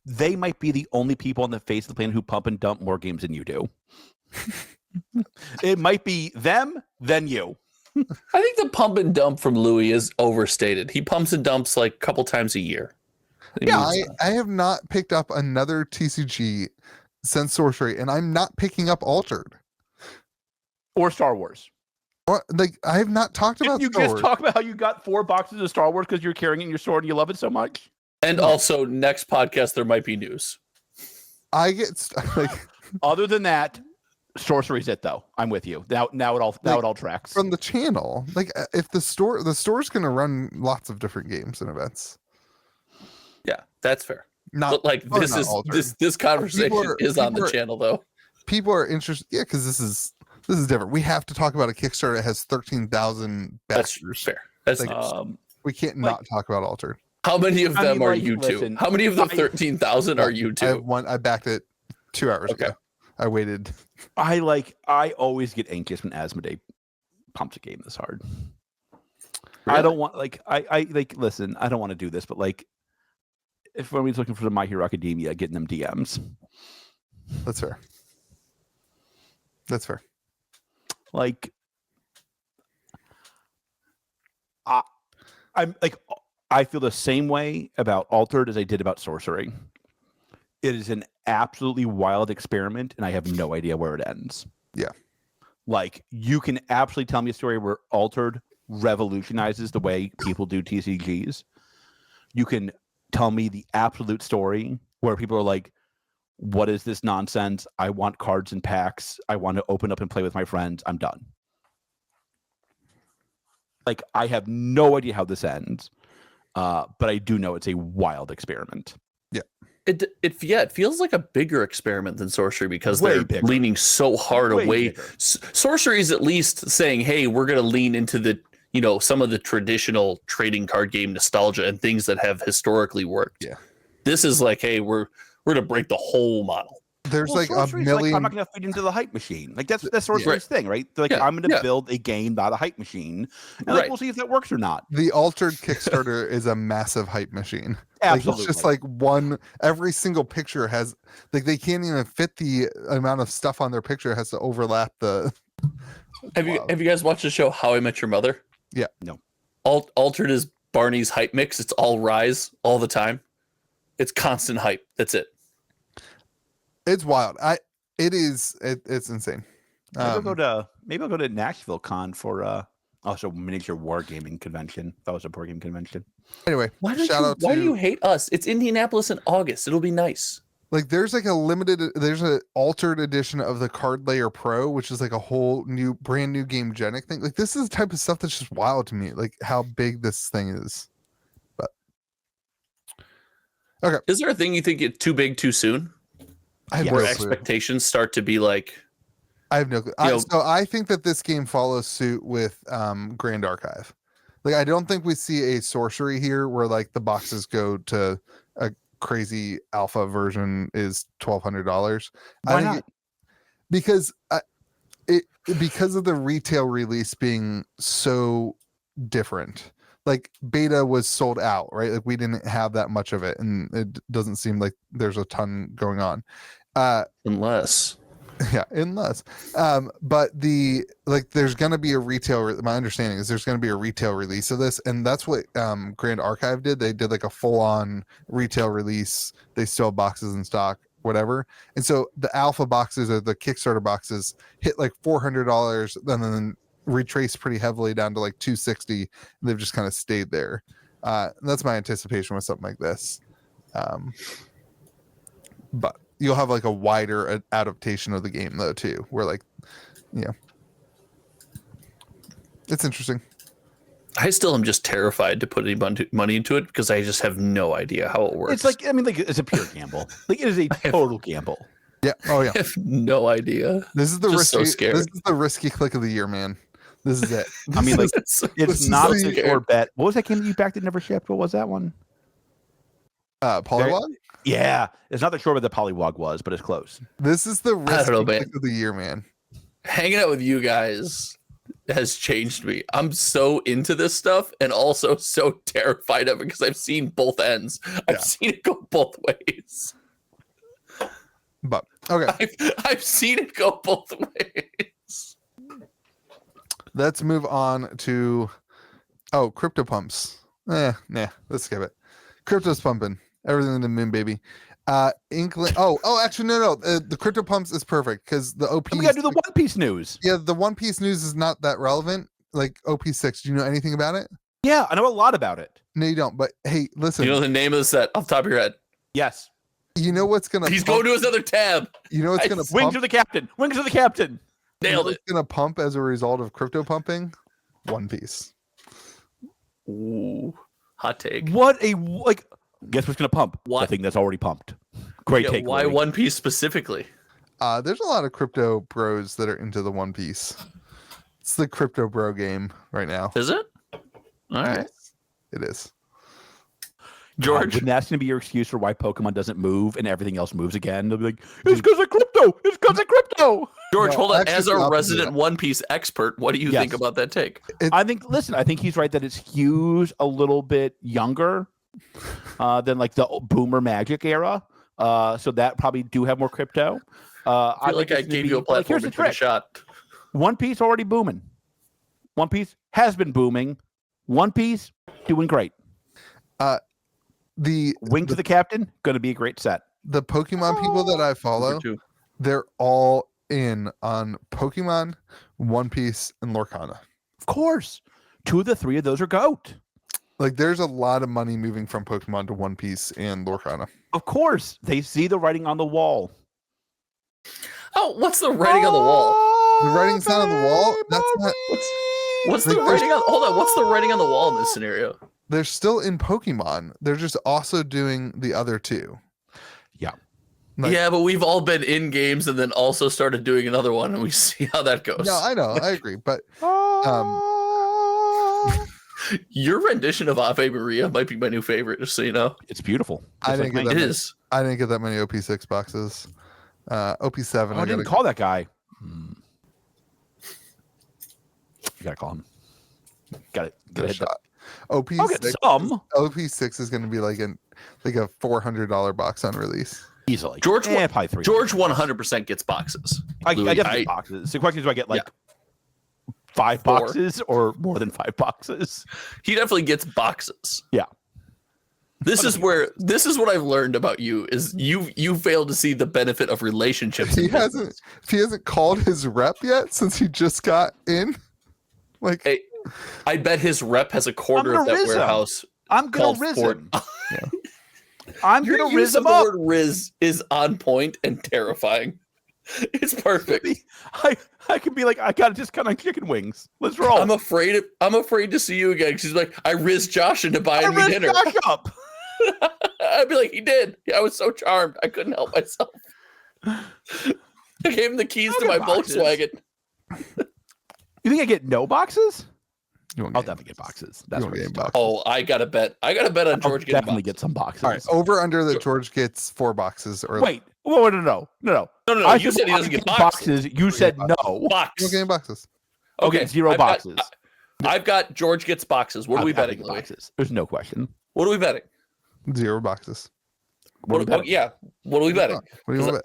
They might be the only people on the face of the planet who pump and dump more games than you do. It might be them, then you. I think the pump and dump from Louis is overstated. He pumps and dumps like a couple times a year. Yeah, I have not picked up another TCG since Sorcery, and I'm not picking up Altered. Or Star Wars. Or, like I have not talked about If you Star just Wars. talk about how you got 4 boxes of Star Wars because you're carrying it in your sword and you love it so much. And also, next podcast there might be news. I get like Other than that, sorcery's it though. I'm with you. Now it all tracks. from the channel. Like if the store's gonna run lots of different games and events. Yeah, that's fair. Not But like probably this not is Altered. this conversation is on the people are- channel though. People are interested, yeah, because this is different. We have to talk about a Kickstarter that has 13,000 That's backers. fair. That's Like, fair. We can't not talk about Altered. How many of I them mean, are like, you two? listen, How many of the I- 13,000 are you I have two? one. I backed it 2 hours ago. I waited. I always get anxious when Asmodee pumps a game this hard. I don't want I listen, I don't want to do this, but like if somebody's looking for the My Hero Academia, getting them DMs. That's fair. That's fair. Like I'm like I feel the same way about Altered as I did about Sorcery. It is an absolutely wild experiment, and I have no idea where it ends. Yeah. Like you can absolutely tell me a story where Altered revolutionizes the way people do TCGs. You can tell me the absolute story where people are like, what is this nonsense? I want cards and packs. I want to open up and play with my friends. I'm done. Like, I have no idea how this ends, but I do know it's a wild experiment. Yeah. It feels like a bigger experiment than Sorcery because Way they're bigger. leaning so hard Way away. bigger. Sorcery is at least saying, hey, we're going to lean into the, some of the traditional trading card game nostalgia and things that have historically worked. Yeah. This is like, hey, we're going to break the whole model. There's like a Sorcery's million. I'm not going to feed into the hype machine. Like that's Sorcery's thing, right? They're like, Yeah, I'm going to build a game, not a hype machine, and like, we'll see if that works or not. The altered Kickstarter is a massive hype machine. Absolutely. Like, it's just like every single picture has, like, they can't even fit the amount of stuff on their picture. It has to overlap the. Have you guys watched the show How I Met Your Mother? Yeah. No. Altered is Barney's hype mix. It's all Rise all the time. It's constant hype. That's it. It's wild. It's insane. Maybe I'll go to Nashville Con for also miniature wargaming convention. That was a board game convention. Anyway, Why do you hate us? It's Indianapolis in August. It'll be nice. Like, there's like there's an altered edition of the Card Layer Pro, which is like a whole brand new game genic thing. Like, this is the type of stuff that's just wild to me, like how big this thing is. But okay, Is there a thing you think it's too big too soon? I have Where no clue. expectations start to be like, I have no clue. So I think that this game follows suit with Grand Archive. Like, I don't think we see a sorcery here where like the boxes go to a crazy alpha version is $1,200. Why not? Because because of the retail release being so different. Like, beta was sold out, right? Like, we didn't have that much of it, and it doesn't seem like there's a ton going on. unless. But there's going to be a retail. My understanding is there's going to be a retail release of this, and that's what Grand Archive did. They did like a full-on retail release. They still have boxes in stock, whatever. And so the alpha boxes or the Kickstarter boxes hit like $400, and then retraced pretty heavily down to like $260. And they've just kind of stayed there. That's my anticipation with something like this. But you'll have like a wider adaptation of the game though too, where like, it's interesting. I still am just terrified to put any money into it because I just have no idea how it works. It's like, it's a pure gamble. Like, it is a total gamble. Yeah. Oh yeah. I have no idea. This is the Just so risky. scared. This is the risky click of the year, man. This is it. I mean, like, This it's is not so a scared. sure bet. What was that game that you backed that never shipped? What was that one? Polywog. Yeah, it's not the sure bet the Polywog was, but it's close. This is the I don't risky know, man. click of the year, man. Hanging out with you guys has changed me. I'm so into this stuff and also so terrified of it because I've seen both ends. I've seen it go both ways. But okay, I've seen it go both ways. let's move on to crypto pumps. Nah, let's skip it. Crypto's pumping. Everything in the moon, baby. Inkling. Actually, no. The crypto pumps is perfect because the OP. We got to do the One Piece news. Yeah, the One Piece news is not that relevant. Like OP6, do you know anything about it? Yeah, I know a lot about it. No, you don't. But hey, listen. You know the name of the set off the top of your head? Yes. You know what's gonna? He's going to his other tab. You know what's gonna? Wings pump? of the captain. Wings of the captain. Nailed it. What's gonna pump as a result of crypto pumping? One Piece. Ooh, hot take. What a like. Guess what's gonna pump? What? The thing that's already pumped. Great take. Why Lori. One Piece specifically? There's a lot of crypto bros that are into the One Piece. It's the crypto bro game right now. Is it? All right. Yes, it is. George. Wouldn't that's gonna be your excuse for why Pokemon doesn't move and everything else moves again? They'll be like, it's because of crypto. It's because of crypto. George, No, hold on. actually, As it's the a opposite. resident One Piece expert, what do you think about that take? I think he's right that it skews a little bit younger than like the boomer Magic era. So that probably do have more crypto. I feel like I gave you a platform here's the to take a trick. shot. One Piece already booming. One Piece has been booming. One Piece doing great. The Wings of the Captain going to be a great set. the Pokemon people that I follow, Number two. they're all in on Pokemon, One Piece, and Lorcana. Of course. 2 of the 3 of those are GOAT. Like, there's a lot of money moving from Pokemon to One Piece and Lorcana. Of course, they see the writing on the wall. Oh, what's the writing on the wall? The writing's not on the wall. That's not. What's the writing on? Hold on. What's the writing on the wall in this scenario? They're still in Pokemon. They're just also doing the other two. Yeah. Like, Yeah, but we've all been in games and then also started doing another one, and we see how that goes. no, I know, I agree, but Your rendition of Ave Maria might be my new favorite, just so you know. It's beautiful. I Just didn't like get me. that It many. is. I didn't get that many OP6 boxes. OP7. I didn't call that guy. You gotta call him. Got it. get a Hit shot. I'll get OP6. some OP6 is going to be like a $400 box on release. easily. George, probably 300. George 100% gets boxes. I Louis, definitely get boxes. The question is, do I get like 5 4. boxes or more than 5 boxes? He definitely gets boxes. Yeah. This is what I've learned about you is you fail to see the benefit of relationships. He hasn't called his rep yet since he just got in. Like, Hey, I bet his rep has a quarter I'm of gonna that Rizz him. warehouse. I'm gonna called Riz Fort. him. I'm Your gonna use Riz of him the up. word Riz is on point and terrifying. It's perfect. I can be like, I got just kind of chicken wings. Let's roll. I'm afraid to see you again. She's like, I rizzed Josh into buying I me rizzed dinner. Josh up. I'd be like, he did. I was so charmed. I couldn't help myself. I gave him the keys I'll to my get boxes. Volkswagen. You think I get no boxes? you won't I'll get definitely get boxes. That's won't what get it's boxes. Oh, I got to bet. I got to bet on I'll George getting definitely boxes. get some boxes. All right, over under that George gets 4 boxes or Wait. Whoa, no. No. I You said he doesn't get boxes. You said no. Box. no game boxes. Okay, 0 boxes. I've got George gets boxes. What are we betting, Louis? boxes? There's no question. What are we betting? 0 boxes. What are we betting? Yeah. What are we betting? What do you want to bet?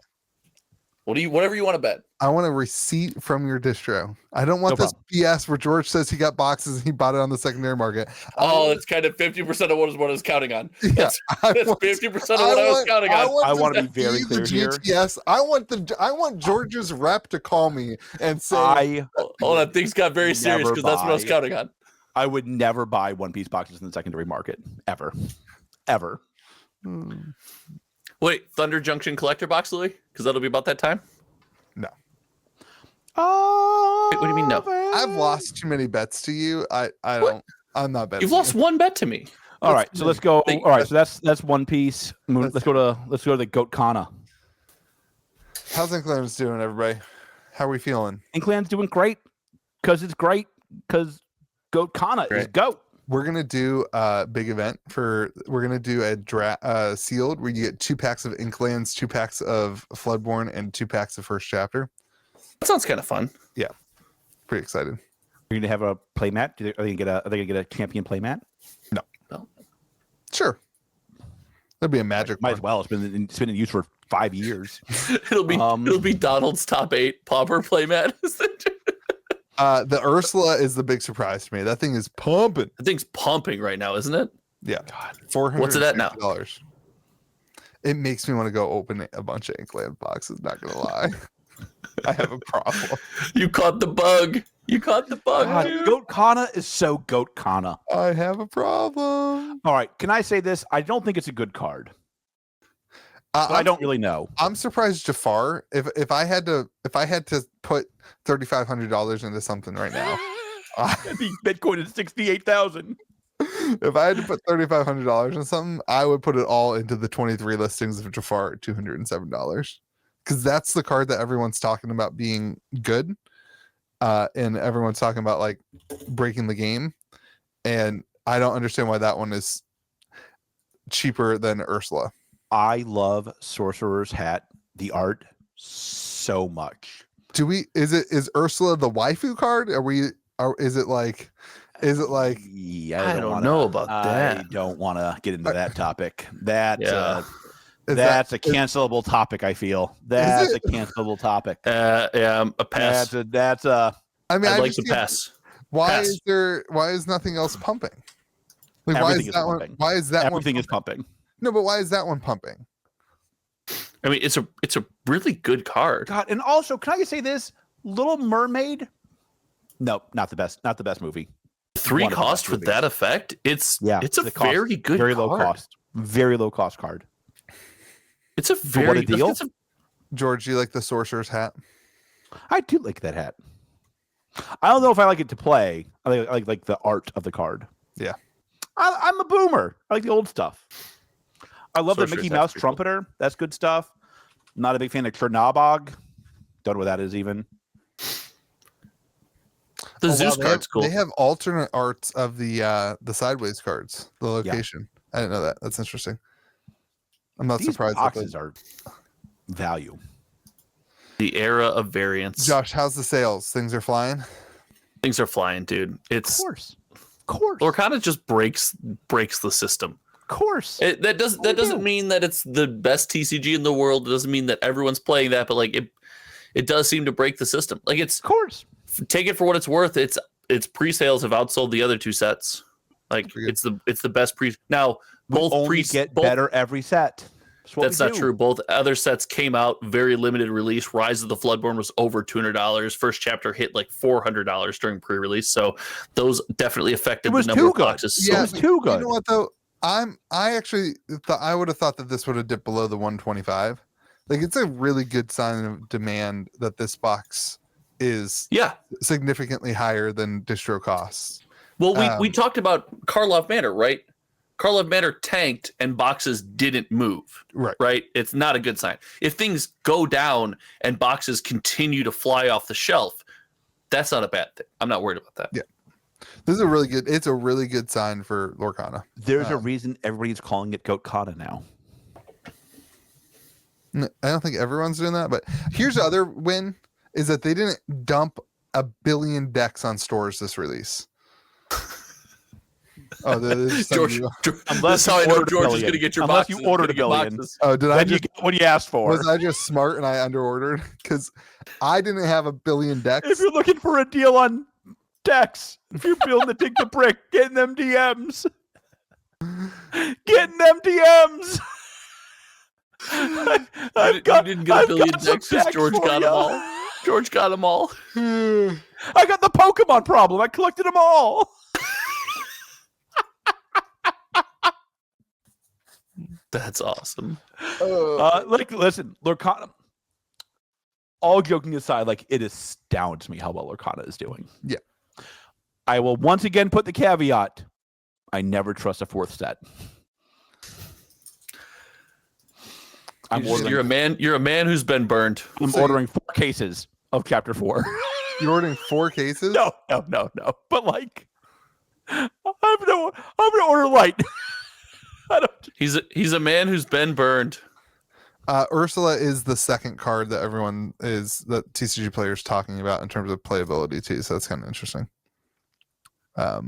Whatever you want to bet. I want a receipt from your distro. I don't want No this BS where George says he got boxes and he bought it on the secondary market. Oh, it's kind of 50% of what I was counting on. Yeah, That's I 50% of what I was counting on. I want to be very the clear here. GTS. I want George's rep to call me and say, Hold on, things got very serious Never because that's what I was buy. counting on. I would never buy One Piece boxes in the secondary market. Ever. Wait, Thunder Junction collector box, Louis? Because that'll be about that time. no. Oh, Wait, what do you mean no? I've lost too many bets to you. I don't. I'm not betting. You've lost one bet to me. All right, so let's go. Thank- All right, so that's One Piece. Let's go to the Goat Kana. How's Inklands doing, everybody? How are we feeling? Inkland's doing great because it's great because Goat Kana is Great. goat. We're gonna do a big event we're gonna do a sealed where you get 2 packs of Inklands, 2 packs of Floodborne, and 2 packs of First Chapter. That sounds kind of fun. Pretty excited. You're gonna have a playmat. Are they gonna get a champion playmat? Sure. That'd be a magic Might one. as well. It's been in use for 5 years. It'll be Donald's top 8 Pauper playmat. The Ursula is the big surprise to me. That thing is pumping. The thing's pumping right now, isn't it? Yeah. God. $400. What's it at now? It makes me want to go open a bunch of Inkland boxes, not gonna lie. I have a problem. You caught the bug. God, dude. Goat Kana is so Goat Kana. I have a problem. All right, can I say this? I don't think it's a good card. But I don't really know. I'm surprised Jafar. If I had to put $3,500 into something right now, The Bitcoin is 68,000. if I had to put $3,500 in something, I would put it all into the 23 listings of Jafar at $207 because that's the card that everyone's talking about being good, and everyone's talking about like breaking the game, and I don't understand why that one is cheaper than Ursula. I love Sorcerer's Hat, the art, so much. Is Ursula the waifu card? Is it like Yeah, I don't wanna- know about I that. don't want to get into that topic. That Yeah. that's a cancelable topic. I feel that's a cancelable topic. Yeah, a pass. That's a. I mean, I'd I like just to can't- pass. Why is nothing else pumping? Like, why Everything is is that pumping. one? Why is that Everything one? is pumping. No, but why is that one pumping? I mean, it's a really good card. God, and also, can I just say this? Little Mermaid. No, not the best. Not the best movie. 3 one of the cost best for movies. that effect. It's Yeah, it's a the cost- very good, very card. low cost, very low cost card. It's a For very what a deal. it's a- George, do you like the sorcerer's hat? I do like that hat. I don't know if I like it to play. I like the art of the card. Yeah. I'm a boomer. I like the old stuff. I love the Sorcerer's Mickey hat's Mouse pretty cool. trumpeter. That's good stuff. Not a big fan of Chernabog. Don't know what that is even. the Oh, wow, Zeus they card's have, cool. They have alternate arts of the sideways cards, the location. I didn't know that. That's interesting. I'm not These surprised. boxes are value. The era of variance. Josh, how's the sales? Things are flying. Things are flying, dude. Of It's course. Of course. Lorcana just breaks the system. Of course. That doesn't mean that it's the best TCG in the world. It doesn't mean that everyone's playing that, but like it does seem to break the system. Like it's Of course. take it for what it's worth. Its pre-sales have outsold the other 2 sets. Like Pretty good. it's the best pre. Now We both only get better every set. That's not true. Both other sets came out very limited release. Rise of the Floodborn was over $200. First chapter hit like $400 during pre-release. So those definitely affected It was the number too of good. boxes. Yeah, sold. it was too good. You know what though? I actually thought I would have thought that this would have dipped below the 125. Like it's a really good sign of demand that this box is Yeah. significantly higher than distro costs. Well, we talked about Karlov Manor, right? Karlov Manor tanked and boxes didn't move. Right. It's not a good sign. If things go down and boxes continue to fly off the shelf, that's not a bad thing. I'm not worried about that. Yeah. This is a really good. It's a really good sign for Lorcana. There's a reason everybody's calling it Goat Kata now. I don't think everyone's doing that, but here's the other win is that they didn't dump 1 billion decks on stores this release. Oh, George, Unless that's how I you know ordered a George is billion. going to get your Unless boxes. you ordered He's gonna a get billion. boxes. Oh, did I Then you just get what you asked for. was I just smart and I underordered? Because I didn't have 1 billion decks. If you're looking for a deal on decks, if you're building the Dig the Brick, getting them DMs. Getting them DMs. You didn't get a billion decks because George got them all. George got them all. I got the Pokemon problem. I collected them all. That's awesome. Listen, Lorcana. All joking aside, like it astounds me how well Lorcana is doing. Yeah. I will once again put the caveat: I never trust a 4th set. You're a man who's been burned. I'm ordering 4 cases of Chapter 4. You're ordering 4 cases? No. But like, I'm gonna order light. I don't. He's a man who's been burned. Ursula is the second card that that TCG players talking about in terms of playability too. So that's kind of interesting. I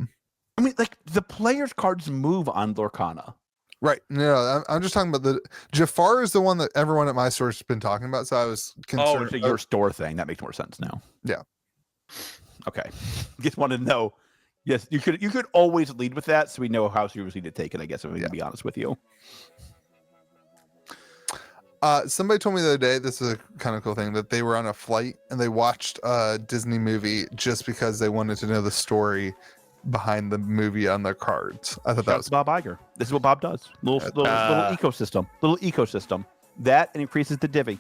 mean, like the players' cards move on Lorcana. Right. No, I'm just talking about the Jafar is the one that everyone at my store has been talking about. So I was concerned. Oh, it's your store thing. That makes more sense now. Yeah. Okay. Just wanted to know. Yes, you could always lead with that, so we know how seriously to take it. I guess if I'm going to be honest with you. Somebody told me the other day, this is a kind of cool thing, that they were on a flight and they watched a Disney movie just because they wanted to know the story behind the movie on their cards. I thought that was Bob Iger. This is what Bob does. Little ecosystem. Little ecosystem. That and increases the divvy.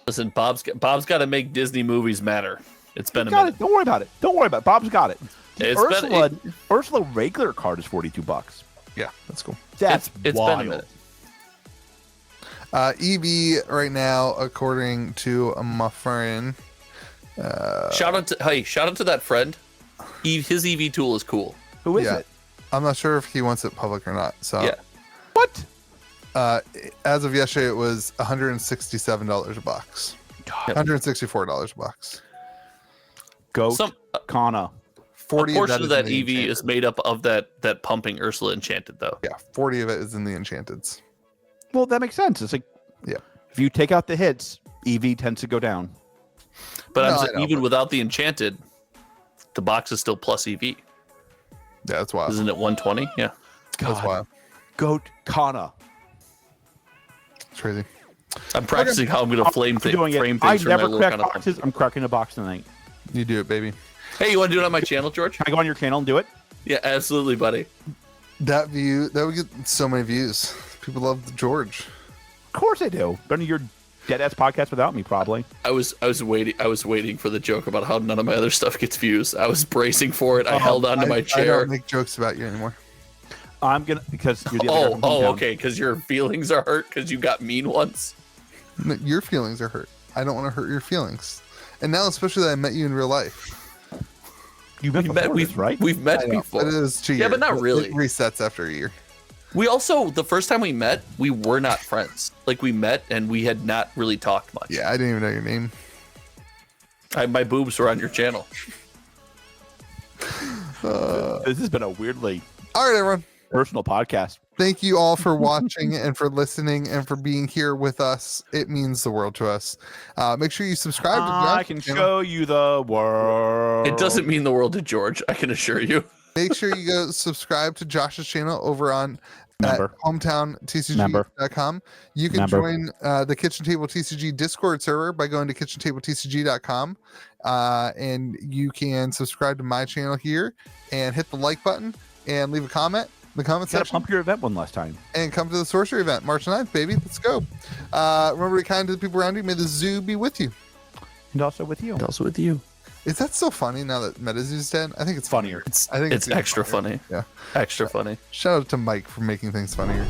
Listen, Bob's got to make Disney movies matter. It's been a Got minute. it. Don't worry about it. Bob's got it. It's Ursula regular card is $42. yeah, that's cool. That's it's wild. been a minute. EV right now, according to my friend. Shout out to that friend. His EV tool is cool. Who is Yeah. it? I'm not sure if he wants it public or not. So Yeah. What? as of yesterday, it was $167 a box. $164 a box. Goat Kana. 40 A portion of that is in the EV is Enchanted. made up of that pumping Ursula Enchanted, though. Yeah, 40 of it is in the Enchanteds. Well, that makes sense. It's like, Yeah. if you take out the hits, EV tends to go down. But No, I'm I saying, know, even but- without the Enchanted, the box is still plus EV. Yeah, that's wild. Isn't it 120? Yeah. That's wild. Goat Kana. It's crazy. I'm practicing how I'm going to frame things I for my never little crack kind of boxes. I'm cracking a box tonight. You do it, baby. Hey, you want to do it on my channel, George? Can I go on your channel and do it? Yeah, absolutely, buddy. That would get so many views. People love George. Of course they do. None of your dead ass podcast without me, probably. I was waiting for the joke about how none of my other stuff gets views. I was bracing for it. I held onto my I chair. don't make jokes about you anymore. I'm gonna because you're the other guy from hometown. Okay, because your feelings are hurt because you got mean once. No, your feelings are hurt. I don't want to hurt your feelings. And now, especially that I met you in real life. You've met, right? We've met before. But it was 2 years. Yeah, but not really. It resets after a year. We also, the first time we met, we were not friends. Like, we met and we had not really talked much. Yeah, I didn't even know your name. My boobs were on your channel. This has been a weirdly All right, everyone. personal podcast. Thank you all for watching and for listening and for being here with us. It means the world to us. Make sure you subscribe to I Josh's can channel. show you the world. It doesn't mean the world to George, I can assure you. Make sure you go subscribe to Josh's channel over on Member. HometownTCG.com. You can Member. join the Kitchen Table TCG Discord server by going to KitchenTableTCG.com. And you can subscribe to my channel here and hit the like button and leave a comment in the comment Gotta section. pump your event one last time. And come to the sorcery event March 9th, baby. Let's go. Remember to be kind to the people around you. May the zoo be with you. And also with you. Also with you. Is that so funny now that MetaZoo's dead? I think it's Funnier. I think It's even extra funnier. funny. Yeah. Extra funny. Shout out to Mike for making things funnier.